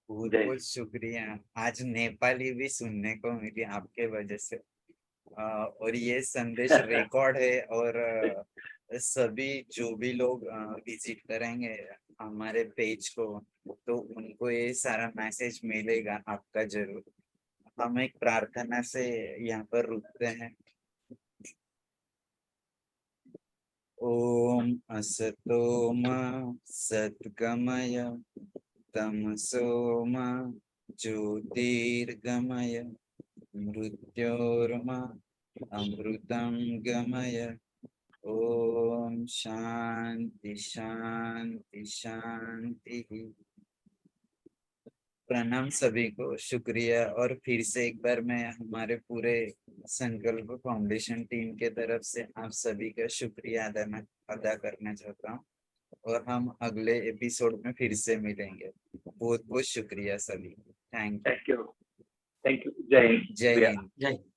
Speaker 1: बहुत
Speaker 4: जय
Speaker 1: बहुत शुक्रिया। आज नेपाली भी सुनने को मिली आपके वजह से। और ये संदेश रिकॉर्ड है, और सभी जो भी लोग विजिट करेंगे हमारे पेज को, तो उनको ये सारा मैसेज मिलेगा आपका जरूर। हम एक प्रार्थना से यहाँ पर रुकते हैं। ओम असतो मा सद्गमय तमसो मा ज्योतिर्गमय मृत्योर्मा अमृतं गमय। ओम ओम शांति शांति शांति। प्रणाम सभी को, शुक्रिया। और फिर से एक बार मैं हमारे पूरे संकल्प फाउंडेशन टीम के तरफ से आप सभी का शुक्रिया अदा करना चाहता हूँ। और हम अगले एपिसोड में फिर से मिलेंगे। बहुत बहुत शुक्रिया सभी। Thank you.
Speaker 4: Thank you. जय हिंद।
Speaker 1: जय
Speaker 4: शुक्रिया।
Speaker 1: हिंद।
Speaker 5: जय हिंद।